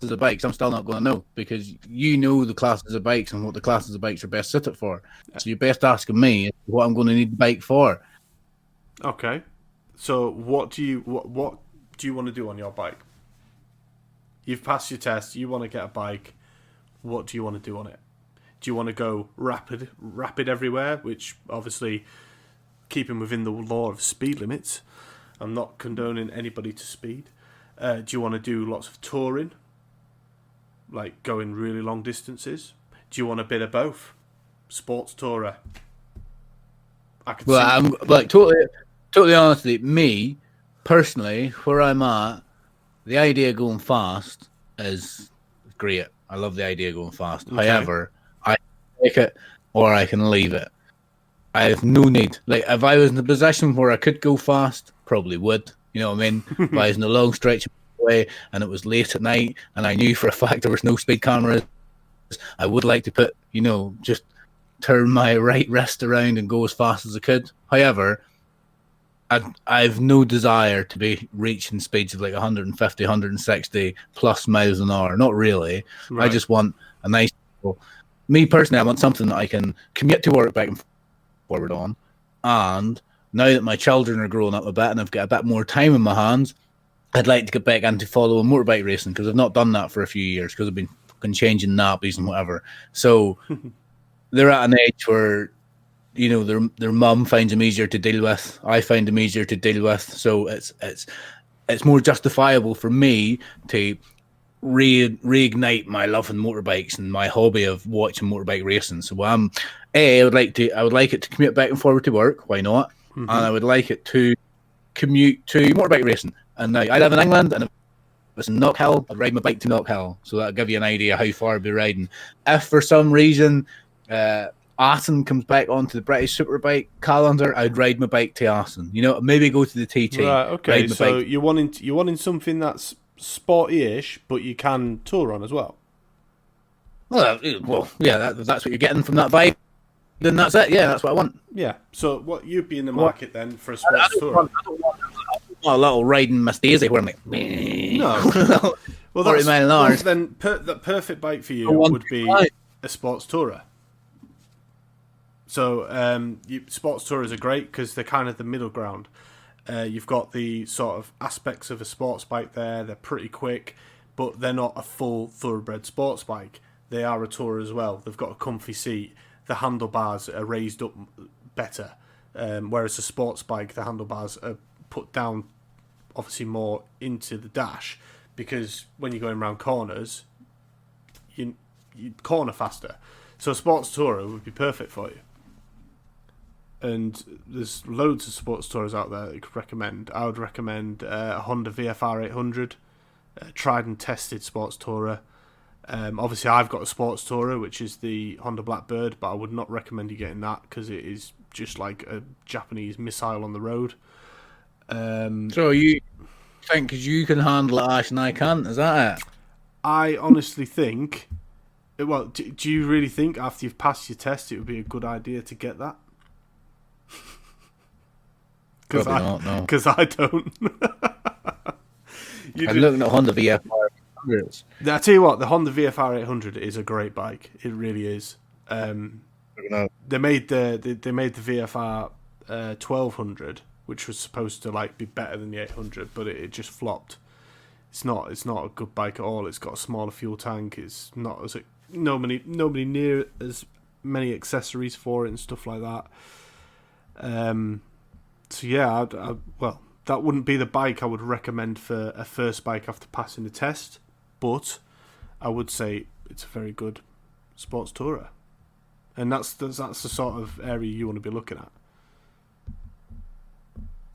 of bikes, I'm still not going to know, because you know the classes of bikes and what the classes of bikes are best suited for. So you're best asking me what I'm going to need the bike for. Okay. So what do you want to do on your bike? You've passed your test. You want to get a bike. What do you want to do on it? Do you want to go rapid everywhere, which obviously keeping within the law of speed limits? I'm not condoning anybody to speed. Do you want to do lots of touring, like going really long distances? Do you want a bit of both? Sports tourer. I'm like totally honestly, me personally, where I'm at, the idea of going fast is great. I love the idea of going fast. Okay. However, I can take it or I can leave it. I have no need. Like, if I was in a position where I could go fast, probably would. You know what I mean? If I was in a long stretch away and it was late at night and I knew for a fact there was no speed cameras, I would like to put, just turn my right wrist around and go as fast as I could. However, I've no desire to be reaching speeds of like 150, 160 plus miles an hour. Not really. Right. I just want a nice... Me personally, I want something that I can commute to work back and forward on. And now that my children are growing up a bit and I've got a bit more time in my hands, I'd like to get back into following motorbike racing, because I've not done that for a few years because I've been fucking changing nappies and whatever. So they're at an age where... their mum finds them easier to deal with. I find them easier to deal with. So it's more justifiable for me to reignite my love in motorbikes and my hobby of watching motorbike racing. So I would like it to commute back and forward to work. Why not? Mm-hmm. And I would like it to commute to motorbike racing. And now I live in England, and if it's in Knockhill, I'd ride my bike to Knockhill. So that'll give you an idea how far I'd be riding. If for some reason Assen comes back onto the British Superbike calendar, I'd ride my bike to Assen. Maybe go to the TT. Right, okay. So you're wanting something that's sporty-ish, but you can tour on as well. Well, yeah, that's what you're getting from that vibe. Then that's it. Yeah, that's what I want. Yeah. So what you'd be in the market then for a sports tourer? I don't want a little riding Miss Daisy where I'm like, no. Well, that's then the perfect bike for you would be a sports tourer. So sports tourers are great because they're kind of the middle ground. You've got the sort of aspects of a sports bike there. They're pretty quick, but they're not a full thoroughbred sports bike. They are a tourer as well. They've got a comfy seat. The handlebars are raised up better, whereas a sports bike, the handlebars are put down obviously more into the dash, because when you're going around corners, you corner faster. So a sports tourer would be perfect for you. And there's loads of sports tourers out there that you could recommend. I would recommend a Honda VFR 800, a tried and tested sports tourer. Obviously, I've got a sports tourer, which is the Honda Blackbird, but I would not recommend you getting that because it is just like a Japanese missile on the road. So you think because you can handle it, Ash, and I can't? Is that it? I honestly think... Well, do you really think after you've passed your test it would be a good idea to get that? Because I don't. I'm looking at Honda VFR 800s. I tell you what, the Honda VFR 800 is a great bike. It really is. They made the VFR 1200, which was supposed to like be better than the 800, but it just flopped. It's not a good bike at all. It's got a smaller fuel tank. It's not as nobody near as many accessories for it and stuff like that. So yeah, well, that wouldn't be the bike I would recommend for a first bike after passing the test, but I would say it's a very good sports tourer, and that's the sort of area you want to be looking at.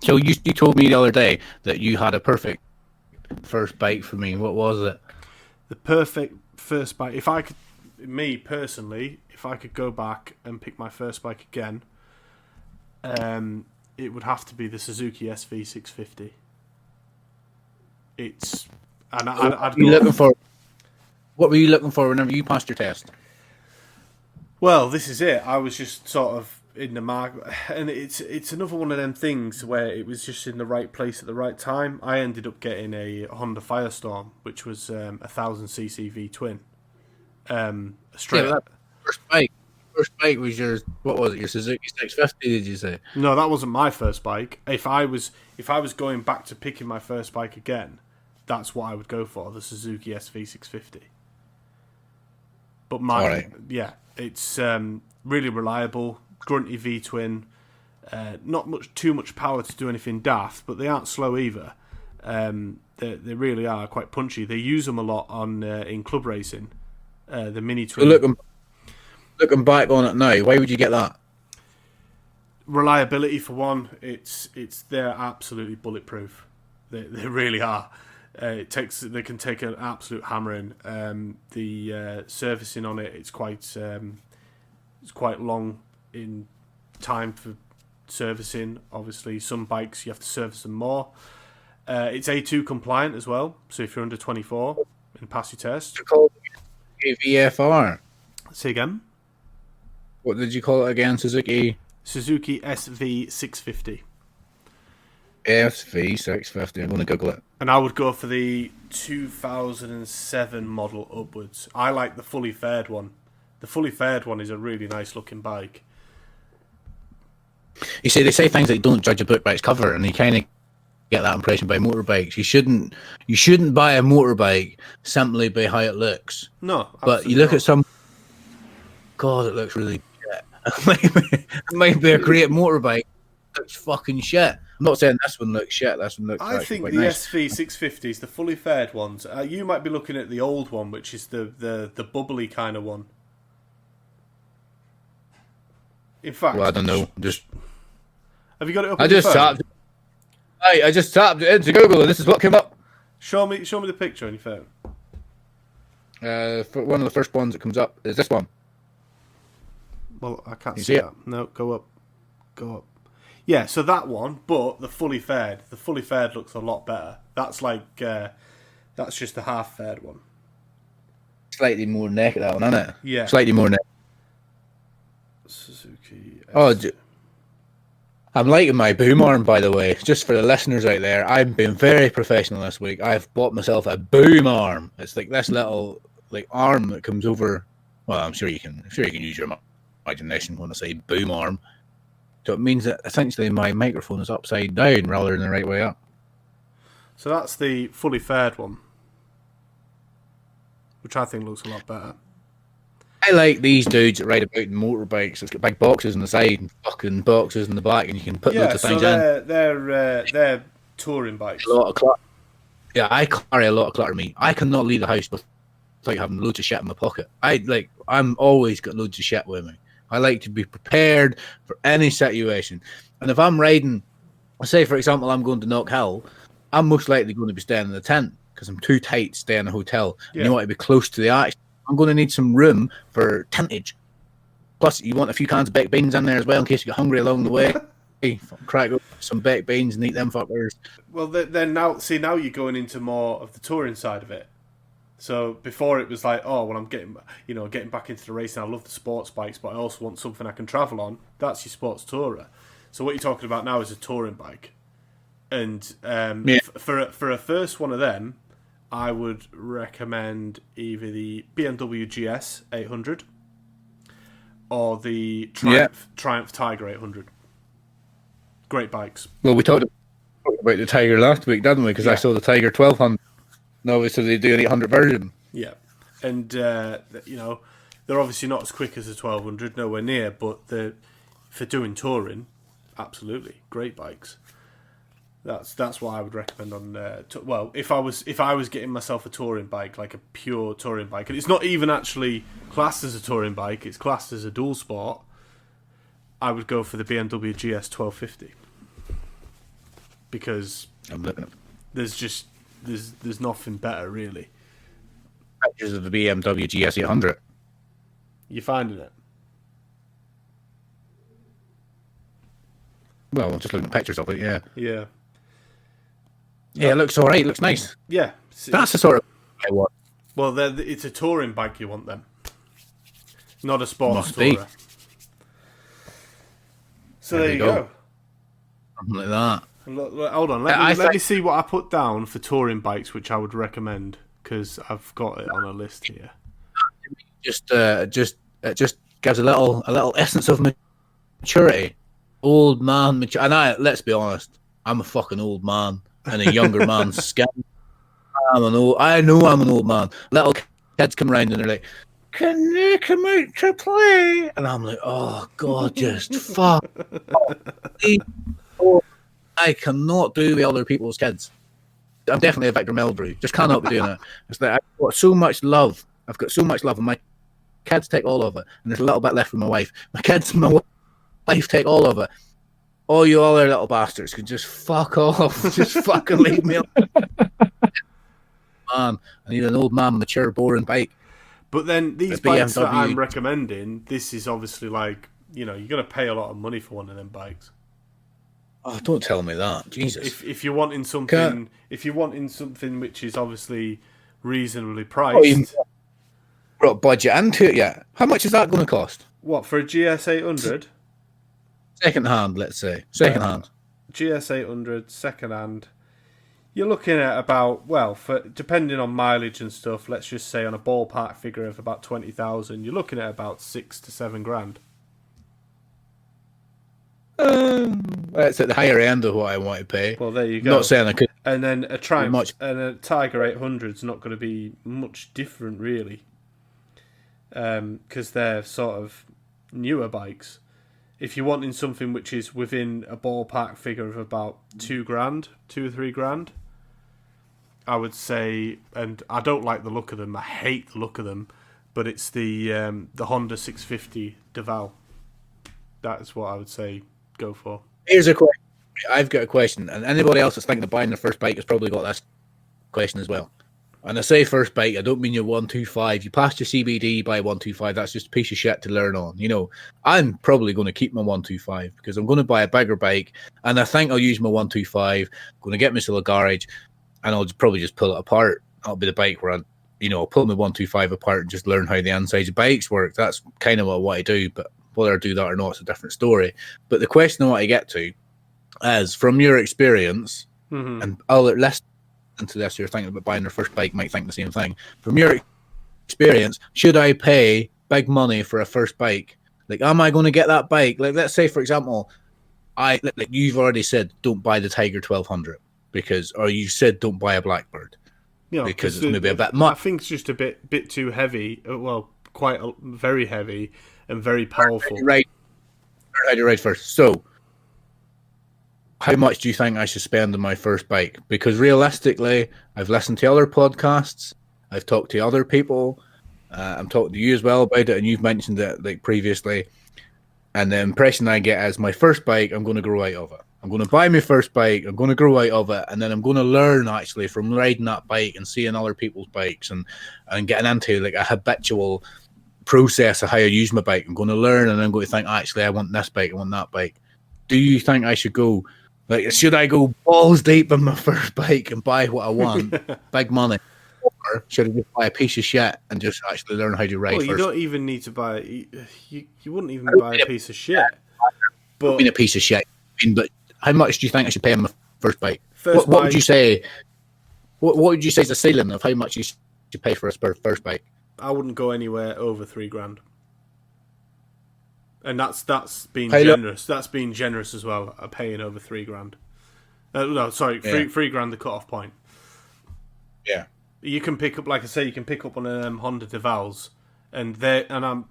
So you told me the other day that you had a perfect first bike for me. What was it? The perfect first bike. If I could, me personally, if I could go back and pick my first bike again, it would have to be the Suzuki SV650. It's and what were you looking for whenever you passed your test? Well, this is it. I was just sort of in the market, and it's another one of them things where it was just in the right place at the right time. I ended up getting a Honda Firestorm, which was 1000cc V twin. First bike was your, what was it, your Suzuki 650, did you say? No, that wasn't my first bike. If I was going back to picking my first bike again, that's what I would go for, the Suzuki SV650. But yeah, it's really reliable, grunty V-twin, not too much power to do anything daft, but they aren't slow either. They really are quite punchy. They use them a lot on in club racing, the mini twin. So looking back on it now, why would you get that? Reliability for one. They're absolutely bulletproof. They really are. They can take an absolute hammering. The servicing on it's quite long in time for servicing. Obviously, some bikes you have to service them more. It's A2 compliant as well. So if you're under 24 and pass your test, call it a VFR. Say again. What did you call it again? Suzuki SV650. SV650. I'm going to Google it. And I would go for the 2007 model upwards. I like the fully faired one. The fully faired one is a really nice looking bike. You see, they say things that don't judge a book by its cover, and you kind of get that impression by motorbikes. You shouldn't buy a motorbike simply by how it looks. No, but you look at some. God, it looks really shit. It might be a great motorbike. It looks fucking shit. I'm not saying this one looks shit. This one looks. I think the nice. SV650s, the fully faired ones. You might be looking at the old one, which is the bubbly kind of one. In fact, well, I don't know. Have you got it up? I just tapped it into Google, and this is what came up. Show me the picture on your phone. For one of the first ones that comes up is this one. Well, I can't see that. No, go up. Yeah, so that one, but the fully faired. The fully faired looks a lot better. That's like That's just the half fared one. Slightly more naked, that one, isn't it? Yeah. Slightly more naked. Suzuki. I'm liking my boom arm, by the way. Just for the listeners out there, I've been very professional this week. I've bought myself a boom arm. It's like this little arm that comes over. Well, I'm sure you can use your imagination when I say boom arm. So it means that essentially my microphone is upside down rather than the right way up. So that's the fully fared one, which I think looks a lot better. I like these dudes that ride about in motorbikes. It's got big boxes on the side and fucking boxes in the back, and you can put loads of things in. They're touring bikes. A lot of clutter. Yeah, I carry a lot of clutter. Me, I cannot leave the house without having loads of shit in my pocket. I'm always got loads of shit with me. I like to be prepared for any situation. And if I'm riding, say for example, I'm going to Knock Hill, I'm most likely going to be staying in the tent because I'm too tight to stay in a hotel. Yeah. And you want to be close to the action. I'm going to need some room for tentage. Plus, you want a few cans of baked beans in there as well in case you get hungry along the way. Crack up some baked beans and eat them fuckers. Well, then now you're going into more of the touring side of it. So before it was like, oh, well, I'm getting back into the racing. I love the sports bikes, but I also want something I can travel on. That's your sports tourer. So what you're talking about now is a touring bike. And for a first one of them, I would recommend either the BMW GS 800 or the Triumph Tiger 800. Great bikes. Well, we talked about the Tiger last week, didn't we? Because I saw the Tiger 1200. No, obviously they do an 800 version. Yeah, and they're obviously not as quick as the 1200, nowhere near. But for doing touring, absolutely great bikes. That's what I would recommend on. If I was getting myself a touring bike, like a pure touring bike, and it's not even actually classed as a touring bike, it's classed as a dual sport, I would go for the BMW GS 1250 because there's nothing better really. Pictures of the BMW GS 800. You finding it? Well, I'm just looking at pictures of it. Yeah. Yeah. Yeah, it looks alright. It looks nice. Yeah, that's the sort of I want. Well, it's a touring bike you want them, not a sports tourer. So there you go. Something like that. Look, hold on. Let me see what I put down for touring bikes, which I would recommend because I've got it on a list here. Just gives a little essence of maturity. Old man mature, and let's be honest, I'm a fucking old man in a younger man's skin. I know I'm an old man. Little kids come around and they're like, "Can you come out to play?" And I'm like, "Oh God, just fuck." I cannot do with other people's kids. I'm definitely a Victor Meldrew. Just cannot be doing it. It's like I've got so much love. I've got so much love, and my kids take all of it. And there's a little bit left for my wife. My kids and my wife take all of it. All you other little bastards can just fuck off. Just fucking leave me alone. Man, I need an old man, mature, boring bike. But then these bikes that I'm recommending, this is obviously like, you're going to pay a lot of money for one of them bikes. Oh, don't tell me that, Jesus! If you're wanting something, which is obviously reasonably priced, got budget into it yet? How much is that going to cost? What for a GS 800? Second hand, let's say. Second hand. GS 800 second hand. You're looking at about, for depending on mileage and stuff, let's just say on a ballpark figure of about 20,000. You're looking at about 6 to 7 grand. That's at the higher end of what I want to pay. Well, there you go. Not saying I could. And then a Triumph and a Tiger 800 is not going to be much different, really, because they're sort of newer bikes. If you're wanting something which is within a ballpark figure of about 2 or 3 grand, I would say, and I don't like the look of them. I hate the look of them, but it's the Honda 650 Deval. That's what I would say. Go for. Here's a question. I've got a question, and anybody else that's thinking of buying their first bike has probably got this question as well. And I say first bike, I don't mean your 125. You passed your CBD, buy 125. That's just a piece of shit to learn on. I'm probably going to keep my 125 because I'm going to buy a bigger bike, and I think I'll use my 125. I'm going to get myself a garage, and I'll probably just pull it apart that'll be the bike where I'll pull my 125 apart and just learn how the insides of bikes work. That's kind of what I want to do, but whether I do that or not, it's a different story. But the question I want to get to is, from your experience, and I'll listen to this, you're thinking about buying your first bike, might think the same thing. From your experience, should I pay big money for a first bike? Like, am I going to get that bike? Like, let's say, for example, like you've already said, don't buy the Tiger 1200 or you said don't buy a Blackbird because it's maybe a bit much. I think it's just a bit too heavy. Well, very heavy and very powerful. Right. How to ride first. So, how much do you think I should spend on my first bike? Because realistically, I've listened to other podcasts, I've talked to other people, I'm talking to you as well about it, and you've mentioned it like previously. And the impression I get is my first bike, I'm going to grow out of it. I'm going to buy my first bike, I'm going to grow out of it, and then I'm going to learn actually from riding that bike and seeing other people's bikes and getting into like a habitual process of how I use my bike. I'm going to learn, and I'm going to think, actually, I want this bike, I want that bike. Do you think I should go, like, should I go balls deep in my first bike and buy what I want, big money? Or should I just buy a piece of shit and just actually learn how to ride first? You don't even need to buy, you wouldn't even buy a piece of shit. But I mean a piece of shit. But how much do you think I should pay on my first bike? What would you say? What would you say is the ceiling of how much you should pay for a first bike? I wouldn't go anywhere over $3,000, and that's being generous. That's being generous as well. Paying over $3,000. No, sorry, $3,000 the cut-off point. Yeah, you can pick up, like I say, you can pick up one of them Honda Devals, and they're a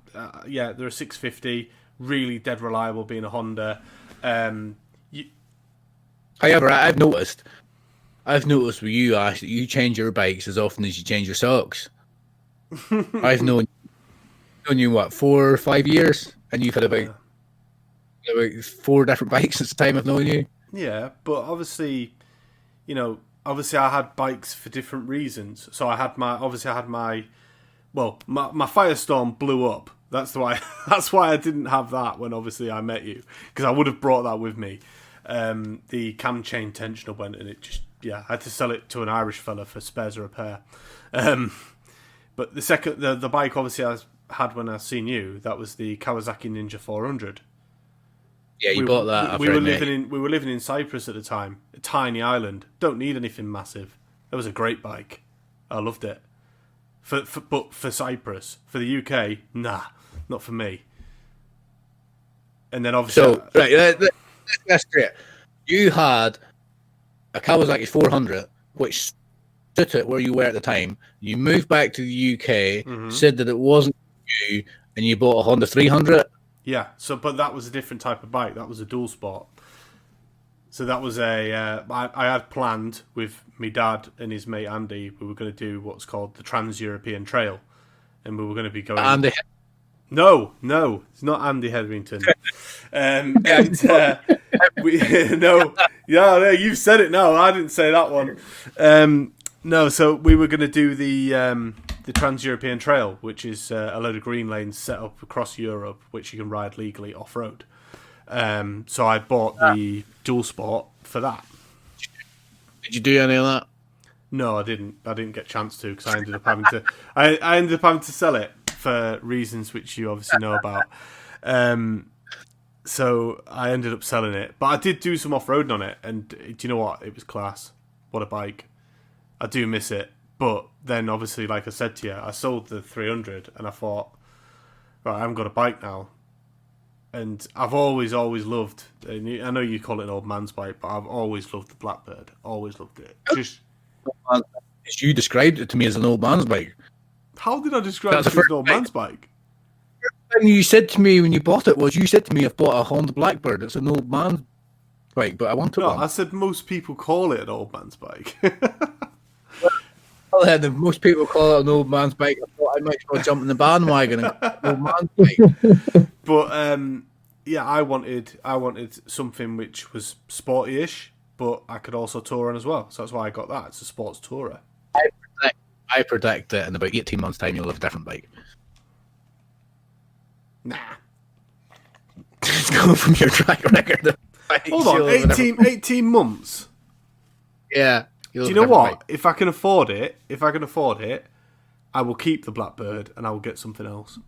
650, really dead reliable, being a Honda. However, I've noticed with you, Ash, that you change your bikes as often as you change your socks. I've known you, 4 or 5 years, and you've had about 4 different bikes since the time I've known you. Yeah, but obviously, I had bikes for different reasons. So I had my Firestorm blew up. That's why I didn't have that when obviously I met you, because I would have brought that with me. The cam chain tensioner went, and it just I had to sell it to an Irish fella for spares repair. But the bike obviously I had when I seen you, that was the Kawasaki Ninja 400. Yeah, you bought that. We were living in Cyprus at the time, a tiny island. Don't need anything massive. It was a great bike. I loved it. But for Cyprus, for the UK, nah, not for me. And then obviously, that's great. You had a Kawasaki 400, which stood where you were at the time. You moved back to the UK, said that it wasn't you, and you bought a Honda 300. Yeah, but that was a different type of bike. That was a dual sport. So that was I had planned with my dad and his mate Andy, we were going to do what's called the Trans-European Trail. And we were going to be going... Andy? No, it's not Andy Hetherington. You've said it now. I didn't say that one. No, so we were going to do the Trans-European Trail, which is a load of green lanes set up across Europe, which you can ride legally off-road. So I bought the dual sport for that. Did you do any of that? No, I didn't. I didn't get a chance to, because I ended up having to. I ended up having to sell it for reasons which you obviously know about. So I ended up selling it, but I did do some off-roading on it, and do you know what? It was class. What a bike! I do miss it, but then obviously, like I said to you, I sold the 300, and I thought, right, I haven't got a bike now. And I've always loved, and I know you call it an old man's bike, but I've always loved the Blackbird. Always loved it. Just you described it to me as an old man's bike. How did I describe it as an old man's bike? And you said to me when you bought it was, you said to me, I've bought a Honda Blackbird. It's an old man's bike, but I want one. I said most people call it an old man's bike. Well, then, if most people call it an old man's bike, I thought I might as well jump in the bandwagon and an old man's bike. But I wanted something which was sporty-ish, but I could also tour on as well. So that's why I got that. It's a sports tourer. I predict that in about 18 months' time you'll have a different bike. Nah. It's going from your track record. Hold on, 18 months? Yeah. Do you know what? If I can afford it, I will keep the Blackbird and I will get something else.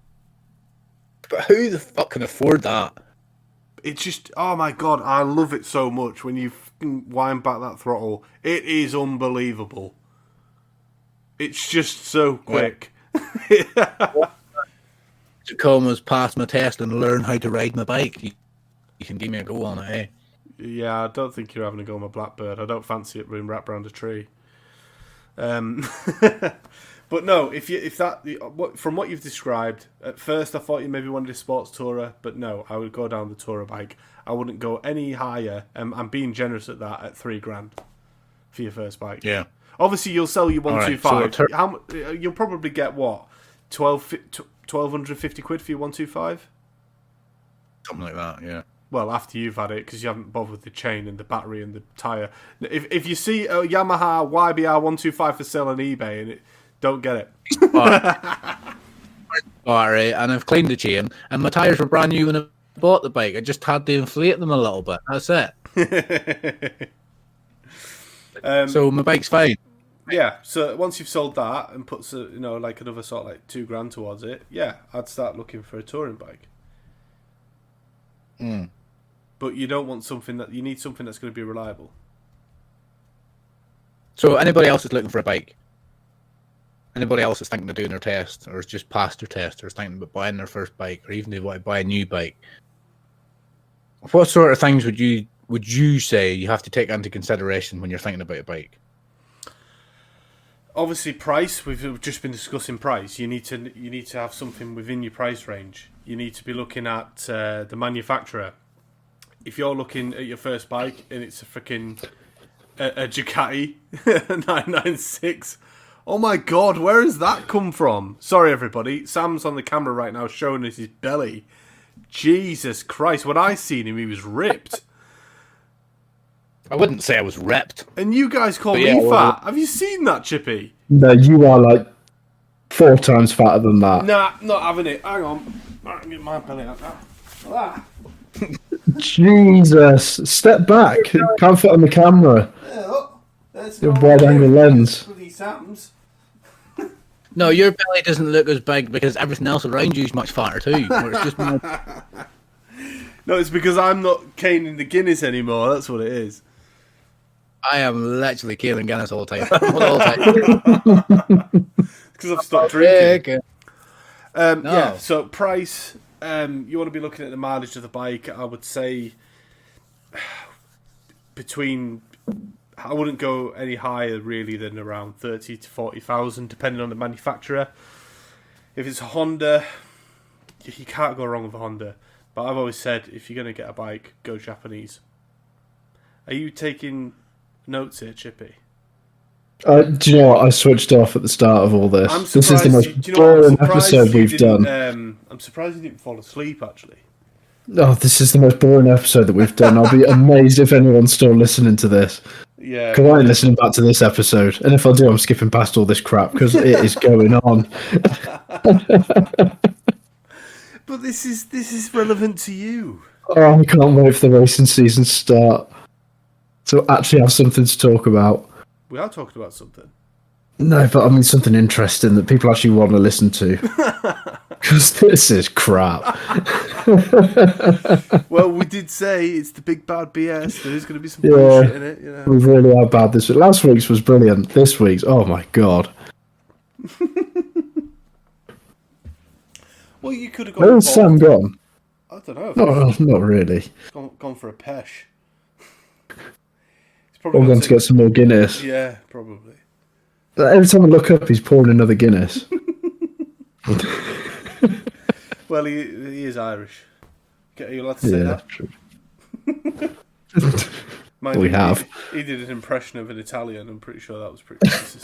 But who the fuck can afford that? It's just, oh my god, I love it so much when you wind back that throttle. It is unbelievable. It's just so quick. Tacoma's pass my test and learn how to ride my bike. You can give me a go on it, eh? Yeah, I don't think you're having a go on my Blackbird. I don't fancy it being wrapped around a tree. But no, from what you've described, at first I thought you maybe wanted a sports tourer, but no, I would go down the tourer bike. I wouldn't go any higher. I'm being generous at that, at $3,000 for your first bike. Yeah. Obviously, you'll sell your 125. So you'll probably get what, 1,250 quid for your 125? Something like that, yeah. Well, after you've had it, because you haven't bothered with the chain and the battery and the tyre. If you see a Yamaha YBR 125 for sale on eBay, and don't get it. Battery, and I've cleaned the chain, and my tyres were brand new when I bought the bike. I just had to inflate them a little bit. That's it. So my bike's fine. Yeah, so once you've sold that and put like another sort of like $2,000 towards it, yeah, I'd start looking for a touring bike. But you don't want you need something that's going to be reliable. So anybody else is looking for a bike? Anybody else is thinking of doing their test, or is just past their test, or is thinking about buying their first bike, or even they want to buy a new bike? What sort of things would you say you have to take into consideration when you're thinking about a bike? Obviously, price. We've just been discussing price. You need to have something within your price range. You need to be looking at the manufacturer. If you're looking at your first bike and it's a freaking a Ducati 996, oh my god, where has that come from? Sorry, everybody. Sam's on the camera right now showing us his belly. Jesus Christ! When I seen him, he was ripped. I wouldn't say I was ripped. And you guys call me fat. Have you seen that, Chippy? No, you are like 4 times fatter than that. Nah, not having it. Hang on. I can get my belly out now. Ah. Jesus. Step back. Can't fit on the camera. Yeah, look. That's Your wide angle lens. Bloody Sam's. No, your belly doesn't look as big because everything else around you is much fatter too. Or it's just more... No, it's because I'm not caning the Guinness anymore. That's what it is. I am literally killing Guinness all the time. Because I've stopped drinking. Yeah, okay. Yeah, so price, you want to be looking at the mileage of the bike. I would say I wouldn't go any higher really than around 30 to 40,000, depending on the manufacturer. If it's a Honda, you can't go wrong with a Honda. But I've always said, if you're going to get a bike, go Japanese. Are you taking notes here, Chippy? Do you know what? I switched off at the start of all this. This is the most boring episode we've done. I'm surprised you didn't fall asleep, actually. Oh, this is the most boring episode that we've done. I'll be amazed if anyone's still listening to this. Yeah. Because I ain't listening back to this episode. And if I do, I'm skipping past all this crap because it is going on. But this is relevant to you. Oh, I can't wait for the racing season to start. To actually have something to talk about. We are talking about something. No, but I mean something interesting that people actually want to listen to. Because this is crap. Well, we did say it's the big bad BS. There is going to be some bullshit in it. You know. We really are bad this week. Last week's was brilliant. This week's, oh my god. Well, you could have gone. Where's Sam gone? I don't know. No, not really. Gone for a pesh. Or going to get some more Guinness. Yeah, probably. Every time I look up, he's pouring another Guinness. Well, he is Irish. Are you allowed to say that? True. We have. He did an impression of an Italian. I'm pretty sure that was pretty racist.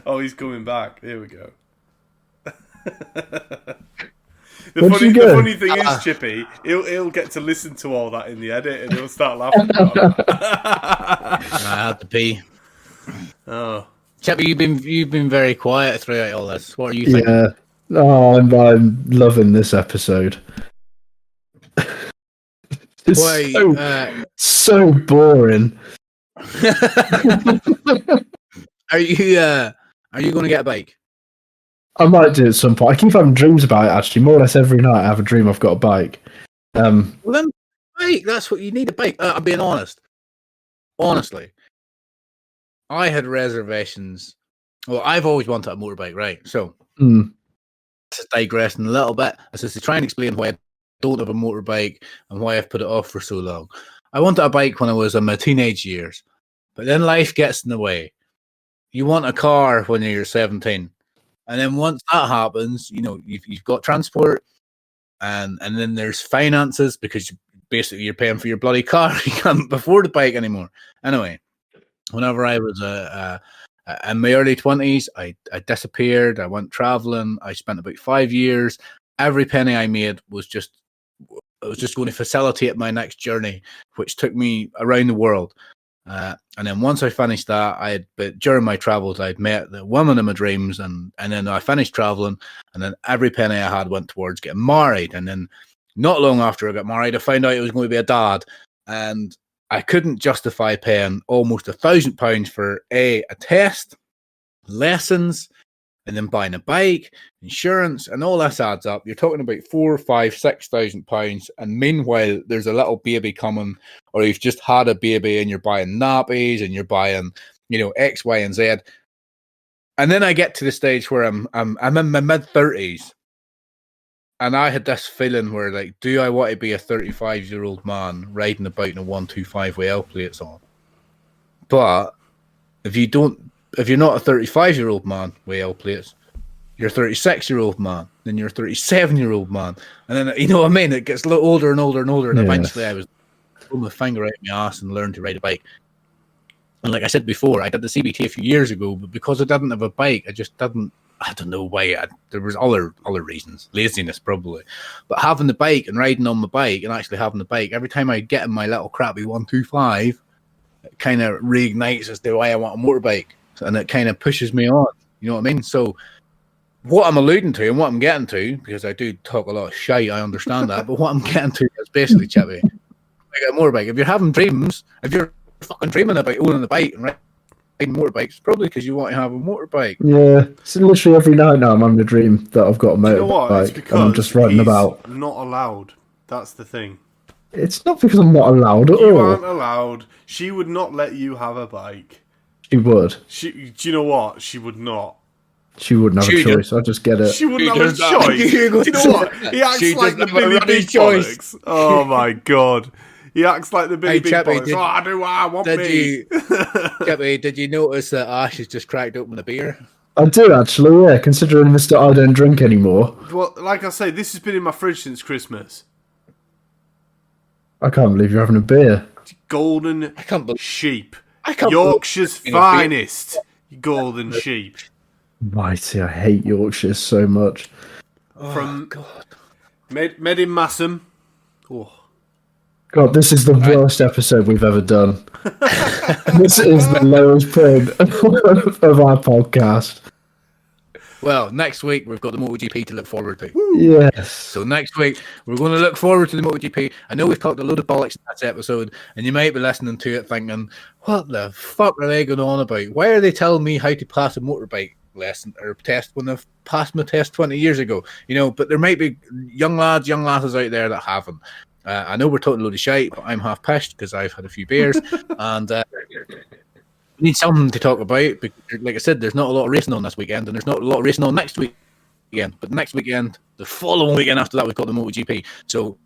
Oh, he's coming back. Here we go. The funny thing is, Chippy, he'll get to listen to all that in the edit and he'll start laughing about it. I had to pee. Oh, Chippy, you've been very quiet throughout all this. What are you thinking? Yeah. Oh, I'm loving this episode. It's so boring. Are you going to get a bike? I might do at some point. I keep having dreams about it, actually. More or less every night I have a dream I've got a bike. Well, then, bike, that's what you need, a bike. I'm being honest. Honestly. I had reservations. Well, I've always wanted a motorbike, right? So, just digressing a little bit. I said to try and explain why I don't have a motorbike and why I've put it off for so long. I wanted a bike when I was in my teenage years, but then life gets in the way. You want a car when you're 17. And then once that happens, you've got transport and then there's finances because basically you're paying for your bloody car. You can't afford a bike anymore. Anyway, whenever I was in my early 20s, I disappeared. I went traveling. I spent about 5 years. Every penny I made was just going to facilitate my next journey, which took me around the world. And then once I finished that, but during my travels, I'd met the woman of my dreams, and then I finished traveling, and then every penny I had went towards getting married. And then not long after I got married, I found out I was going to be a dad, and I couldn't justify paying almost £1,000 for a test, lessons, and then buying a bike, insurance, and all this adds up. You're talking about £4,000, £5,000, £6,000, and meanwhile, there's a little baby coming, or you've just had a baby, and you're buying nappies, and you're buying, X, Y, and Z. And then I get to the stage where I'm in my mid-30s, and I had this feeling where, like, do I want to be a 35-year-old man riding about in a 125 with L plates on? But if you're not a 35-year-old man with L plates, you're a 36-year-old man, then you're a 37-year-old man. And then, you know what I mean? It gets a little older and older and older. And eventually I was pulling my finger out my ass and learned to ride a bike. And like I said before, I did the CBT a few years ago, but because I didn't have a bike, I just didn't. I don't know why. There was other reasons, laziness probably. But having the bike and riding on my bike and actually having the bike, every time I get in my little crappy 125, it kind of reignites as to why I want a motorbike. And it kind of pushes me on. You know what I mean? So what I'm alluding to and what I'm getting to, because I do talk a lot of shite, I understand that, but what I'm getting to is basically, Chippy, like a motorbike. If you're having dreams, if you're fucking dreaming about owning a bike and riding motorbikes, probably because you want to have a motorbike. Yeah, so literally every night now I'm having a dream that I've got a motorbike and I'm just riding about. Not allowed. That's the thing. It's not because I'm not allowed at all. You aren't allowed. She would not let you have a bike. She would. Do you know what? She would not. She wouldn't have a choice. I'll just get it. She wouldn't have a choice. Do you know what? He acts like the Billy B choice. Oh my god. He acts like the Billy B bollocks. I do what I want me. Chippy, did you notice that Ash has just cracked open a beer? I do actually, yeah, considering Mr. I don't drink anymore. Well, like I say, this has been in my fridge since Christmas. I can't believe you're having a beer. Golden sheep. I Yorkshire's finest golden sheep. Mighty, I hate Yorkshire so much. From God. Made in Massam. Oh. God, this is the worst episode we've ever done. This is the lowest point of our podcast. Well, next week we've got the MotoGP to look forward to. Yes. So next week we're going to look forward to the MotoGP. I know we've talked a load of bollocks in this episode, and you might be listening to it thinking, "What the fuck are they going on about? Why are they telling me how to pass a motorbike lesson or test when I've passed my test 20 years ago?" But there might be young lasses out there that haven't. I know we're talking a load of shite, but I'm half pissed because I've had a few beers, and we need something to talk about. Because, like I said, there's not a lot of racing on this weekend, and there's not a lot of racing on next weekend. But next weekend, the following weekend after that, we've got the MotoGP. So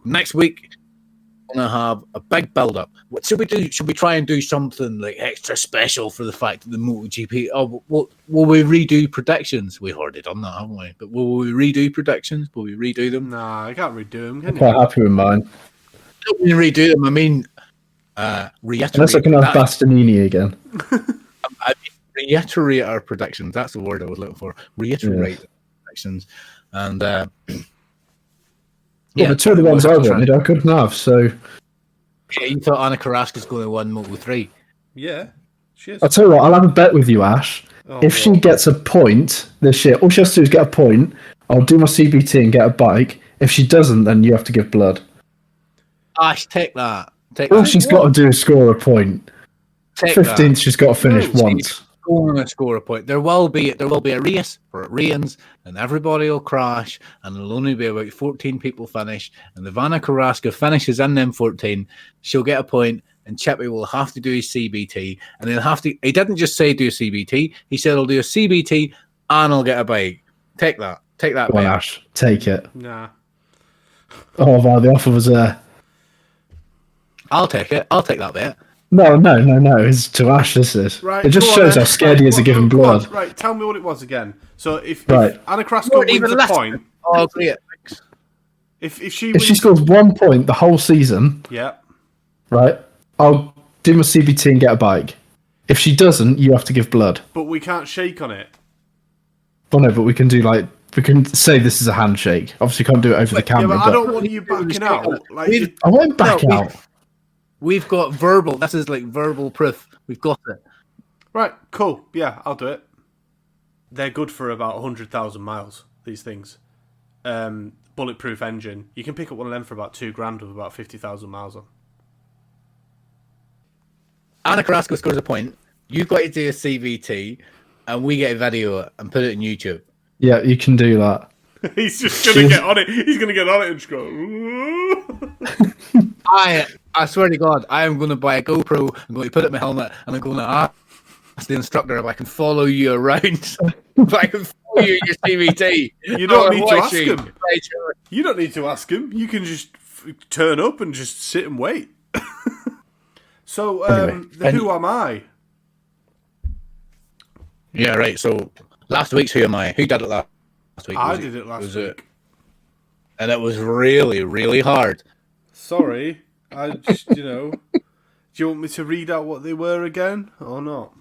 next week, we're going to have a big build-up. What should we do? Should we try and do something like extra special for the fact that the MotoGP? Oh, will we redo predictions? We've already done that, haven't we? But will we redo predictions? Will we redo them? Nah, I can't redo them. I'm quite happy with mine. I don't mean redo them. I mean reiterate. Unless I can have Bastianini again. I mean, reiterate our predictions. That's the word I was looking for. Reiterate predictions. And the two of the ones I wanted, I couldn't have. So yeah, you thought Anna Carrasco's going to win Moto3? Yeah, she is. I'll tell you what, I'll have a bet with you, Ash. If she gets a point this year, all she has to do is get a point. I'll do my CBT and get a bike. If she doesn't, then you have to give blood. Ash, take that. Take All that. she's got to do is score a point. Take 15th, she's got to finish No. once. Going to score a point. There will be a race where it rains and everybody will crash, and there'll only be about 14 people finish. And the Vanna Carrasco finishes in them 14. She'll get a point, and Chippy will have to do his CBT, and he'll have to. He didn't just say do a CBT. He said he'll do a CBT and he'll get a bike. Take that. Take that. Go on, bet. Ash. Take it. Nah. Oh, wow, the offer was there. I'll take it. I'll take that bet. No. It's to Ash, this is. Right, It just go on shows then. how scared he is of giving Go on. blood. Right, tell me what it was again. So if Right. Anna Krasko Not wins even a less. point, Oh, great. if she If wins, she scores 1 point the whole season, yeah, right, I'll do my CBT and get a bike. If she doesn't, you have to give blood. but we can't shake on it. Well, no, but we can say this is a handshake. Obviously, can't do it over the Yeah, camera. but I but don't want you backing out. Like, We've- I won't back No, out. We've got verbal. This is like verbal proof. We've got it. right, cool. Yeah, I'll do it. They're good for about 100,000 miles. These things, bulletproof engine. You can pick up one of them for about $2,000 with about 50,000 miles on. Anna Carrasco scores a point. You've got to do a CVT, and we get a video and put it on YouTube. Yeah, you can do that. He's just gonna get on it. He's gonna get on it and just go. "Ooh." I swear to God, I am going to buy a GoPro. I'm going to put it in my helmet, and I'm going to ask the instructor if I can follow you around. If I can follow you in your CVT. You don't Or need to what ask she- him. You don't need to ask him. You can just turn up and just sit and wait. So, Anyway, the Who Am I? Yeah, right. So last week's Who Am I? Who did it last week? I Was did it last was week. and it was really, really hard. Sorry, I just, do you want me to read out what they were again or not?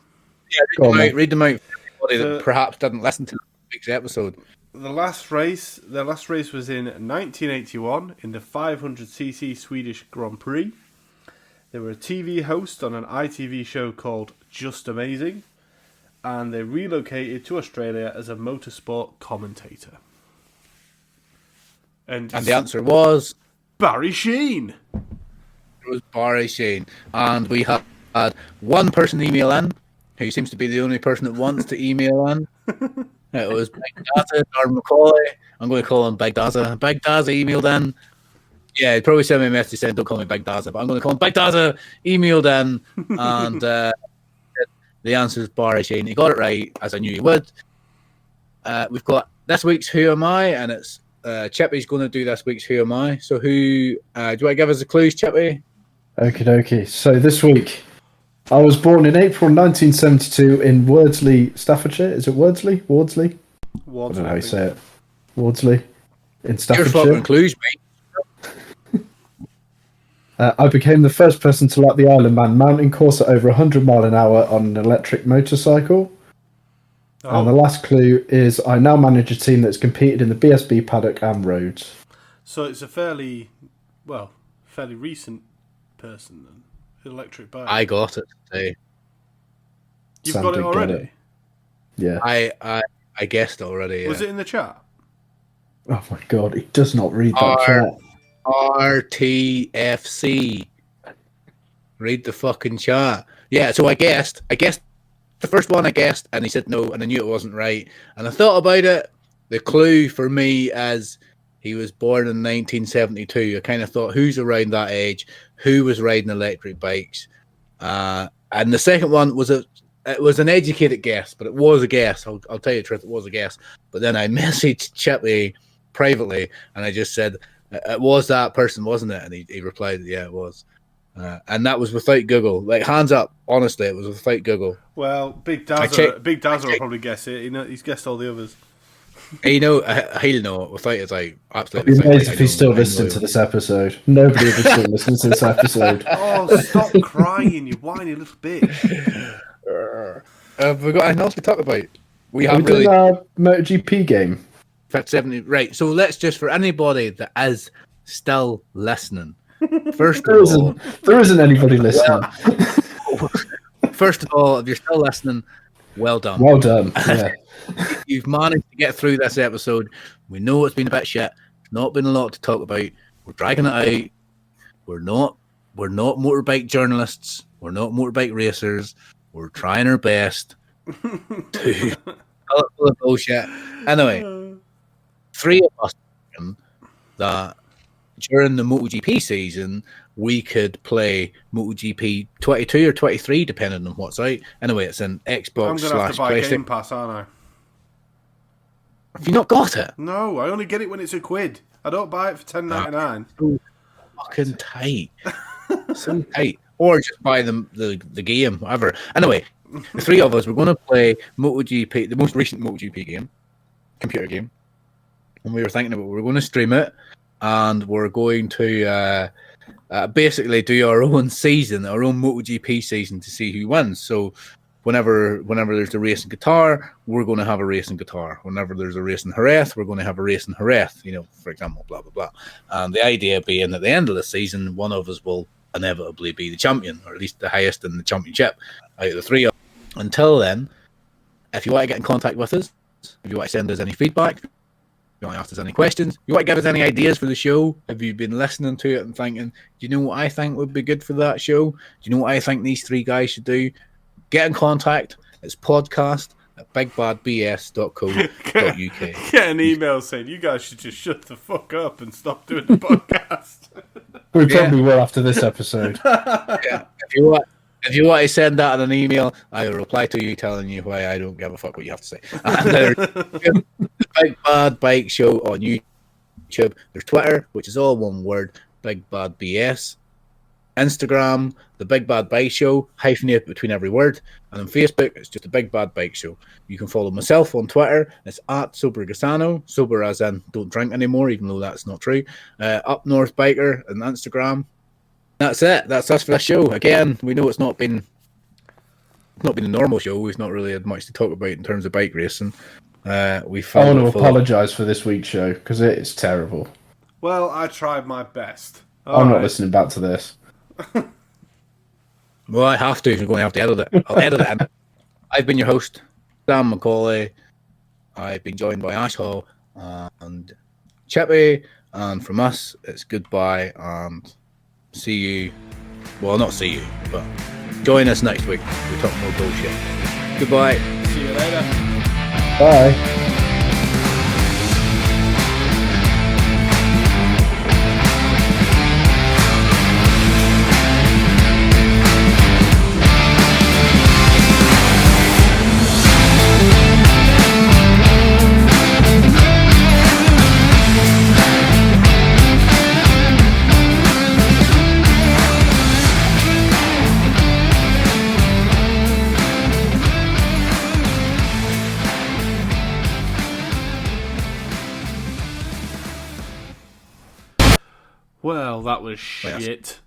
Yeah, Go on, read them out for anybody The- that perhaps didn't listen to last week's episode. Their last race was in 1981 in the 500cc Swedish Grand Prix. They were a TV host on an ITV show called Just Amazing, and they relocated to Australia as a motorsport commentator. And And the answer was Barry Sheen. it was Barry Shane. And we had one person email in, who seems to be the only person that wants to email in. It was Big Dazza, or Macaulay. I'm going to call him Big Dazza. Big Dazza emailed in. Yeah, he'd probably send me a message saying, don't call me Big Dazza, but I'm going to call him Big Dazza. Emailed in, and the answer is Barry Shane. He got it right, as I knew he would. We've got this week's Who Am I, and it's Chippy's going to do this week's Who Am I. So who, do you want to give us the clues, Chippy? Okie dokie. So this week, I was born in April 1972 in Wardsley, Staffordshire. Is it Wardsley? Wardsley? I don't know how you say it. Wardsley in Your Staffordshire. fucking clues, mate. I became the first person to lap the Island Man mountain course at over 100 mile an hour on an electric motorcycle. Oh. And the last clue is I now manage a team that's competed in the BSB paddock and roads. So it's a fairly recent person then. Electric bike. I got it today. You've Sam got it did get already? it. Yeah. I guessed already. Yeah. Was it in the chat? Oh my god, he does not read that R- chat. RTFC. Read the fucking chat. Yeah, so I guessed the first one I guessed, and he said no, and I knew it wasn't right. And I thought about it. The clue for me is he was born in 1972. I kind of thought, who's around that age? Who was riding electric bikes? And the second one was it was an educated guess, but it was a guess. I'll tell you the truth, it was a guess. But then I messaged Chippy privately, and I just said, it was that person, wasn't it? And he replied, yeah, it was. And that was without Google. Like, hands up, honestly, it was without Google. Well, Big Dazza will probably guess it. He's guessed all the others. He'll know it without it. Like, absolutely. It'd be amazing I if he's know- still I know listening it. to this episode. Nobody will be still listening to this episode. Oh, stop crying, you whiny little bitch. Have we got anything else to talk about? We Are we have really doing our MotoGP game? 70. Right, so let's just, for anybody that is still listening, first There of all, isn't anybody listening. first of all, if you're still listening, well done. Well done. Yeah. You've managed to get through this episode. We know it's been a bit shit. It's not been a lot to talk about. We're dragging it out. We're not motorbike journalists. We're not motorbike racers. We're trying our best to full of bullshit. Anyway, 3 of us that during the MotoGP season we could play MotoGP 22 or 23, depending on what's out. Anyway, it's an Xbox. I'm gonna have to buy PlayStation. Game Pass, aren't I? Have you not got it? No, I only get it when it's £1. I don't buy it for $10.99. So fucking tight. So tight. Or just buy the game, whatever. Anyway, the 3 of us were going to play MotoGP, the most recent MotoGP game, computer game. And we were thinking about we're going to stream it, and we're going to basically do our own season, our own MotoGP season to see who wins. So whenever there's a race in Qatar, we're going to have a race in Qatar. Whenever there's a race in Jerez, we're going to have a race in Jerez, for example, blah, blah, blah. And the idea being at the end of the season, one of us will inevitably be the champion, or at least the highest in the championship out of the 3 of us. Until then, if you want to get in contact with us, if you want to send us any feedback, if you want to ask us any questions, if you want to give us any ideas for the show, have you been listening to it and thinking, do you know what I think would be good for that show? Do you know what I think these 3 guys should do? Get in contact. It's podcast@bigbadbs.co.uk. Get an email saying you guys should just shut the fuck up and stop doing the podcast. We probably will after this episode. Yeah. If you want to send that in an email, I will reply to you telling you why I don't give a fuck what you have to say. And there's the Big Bad Bike Show on YouTube. There's Twitter, which is all one word, Big Bad BS. Instagram, the Big Bad Bike Show, hyphenate between every word. And on Facebook, it's just the Big Bad Bike Show. You can follow myself on Twitter. It's @SoberGasano. Sober as in don't drink anymore, even though that's not true. Up North Biker on Instagram. That's it. That's us for the show. Again, we know it's not been a normal show. We've not really had much to talk about in terms of bike racing. I want to apologise for this week's show because it is terrible. Well, I tried my best. I'm not listening back to this. Well, I have to. You're going to have to edit it. I'll edit it in. I've been your host, Sam McCauley. I've been joined by Ash Hall and Chippy. And from us, it's goodbye and see you. Well, not see you, but join us next week. We talk more bullshit. Goodbye. See you later. Bye. Well, that was shit.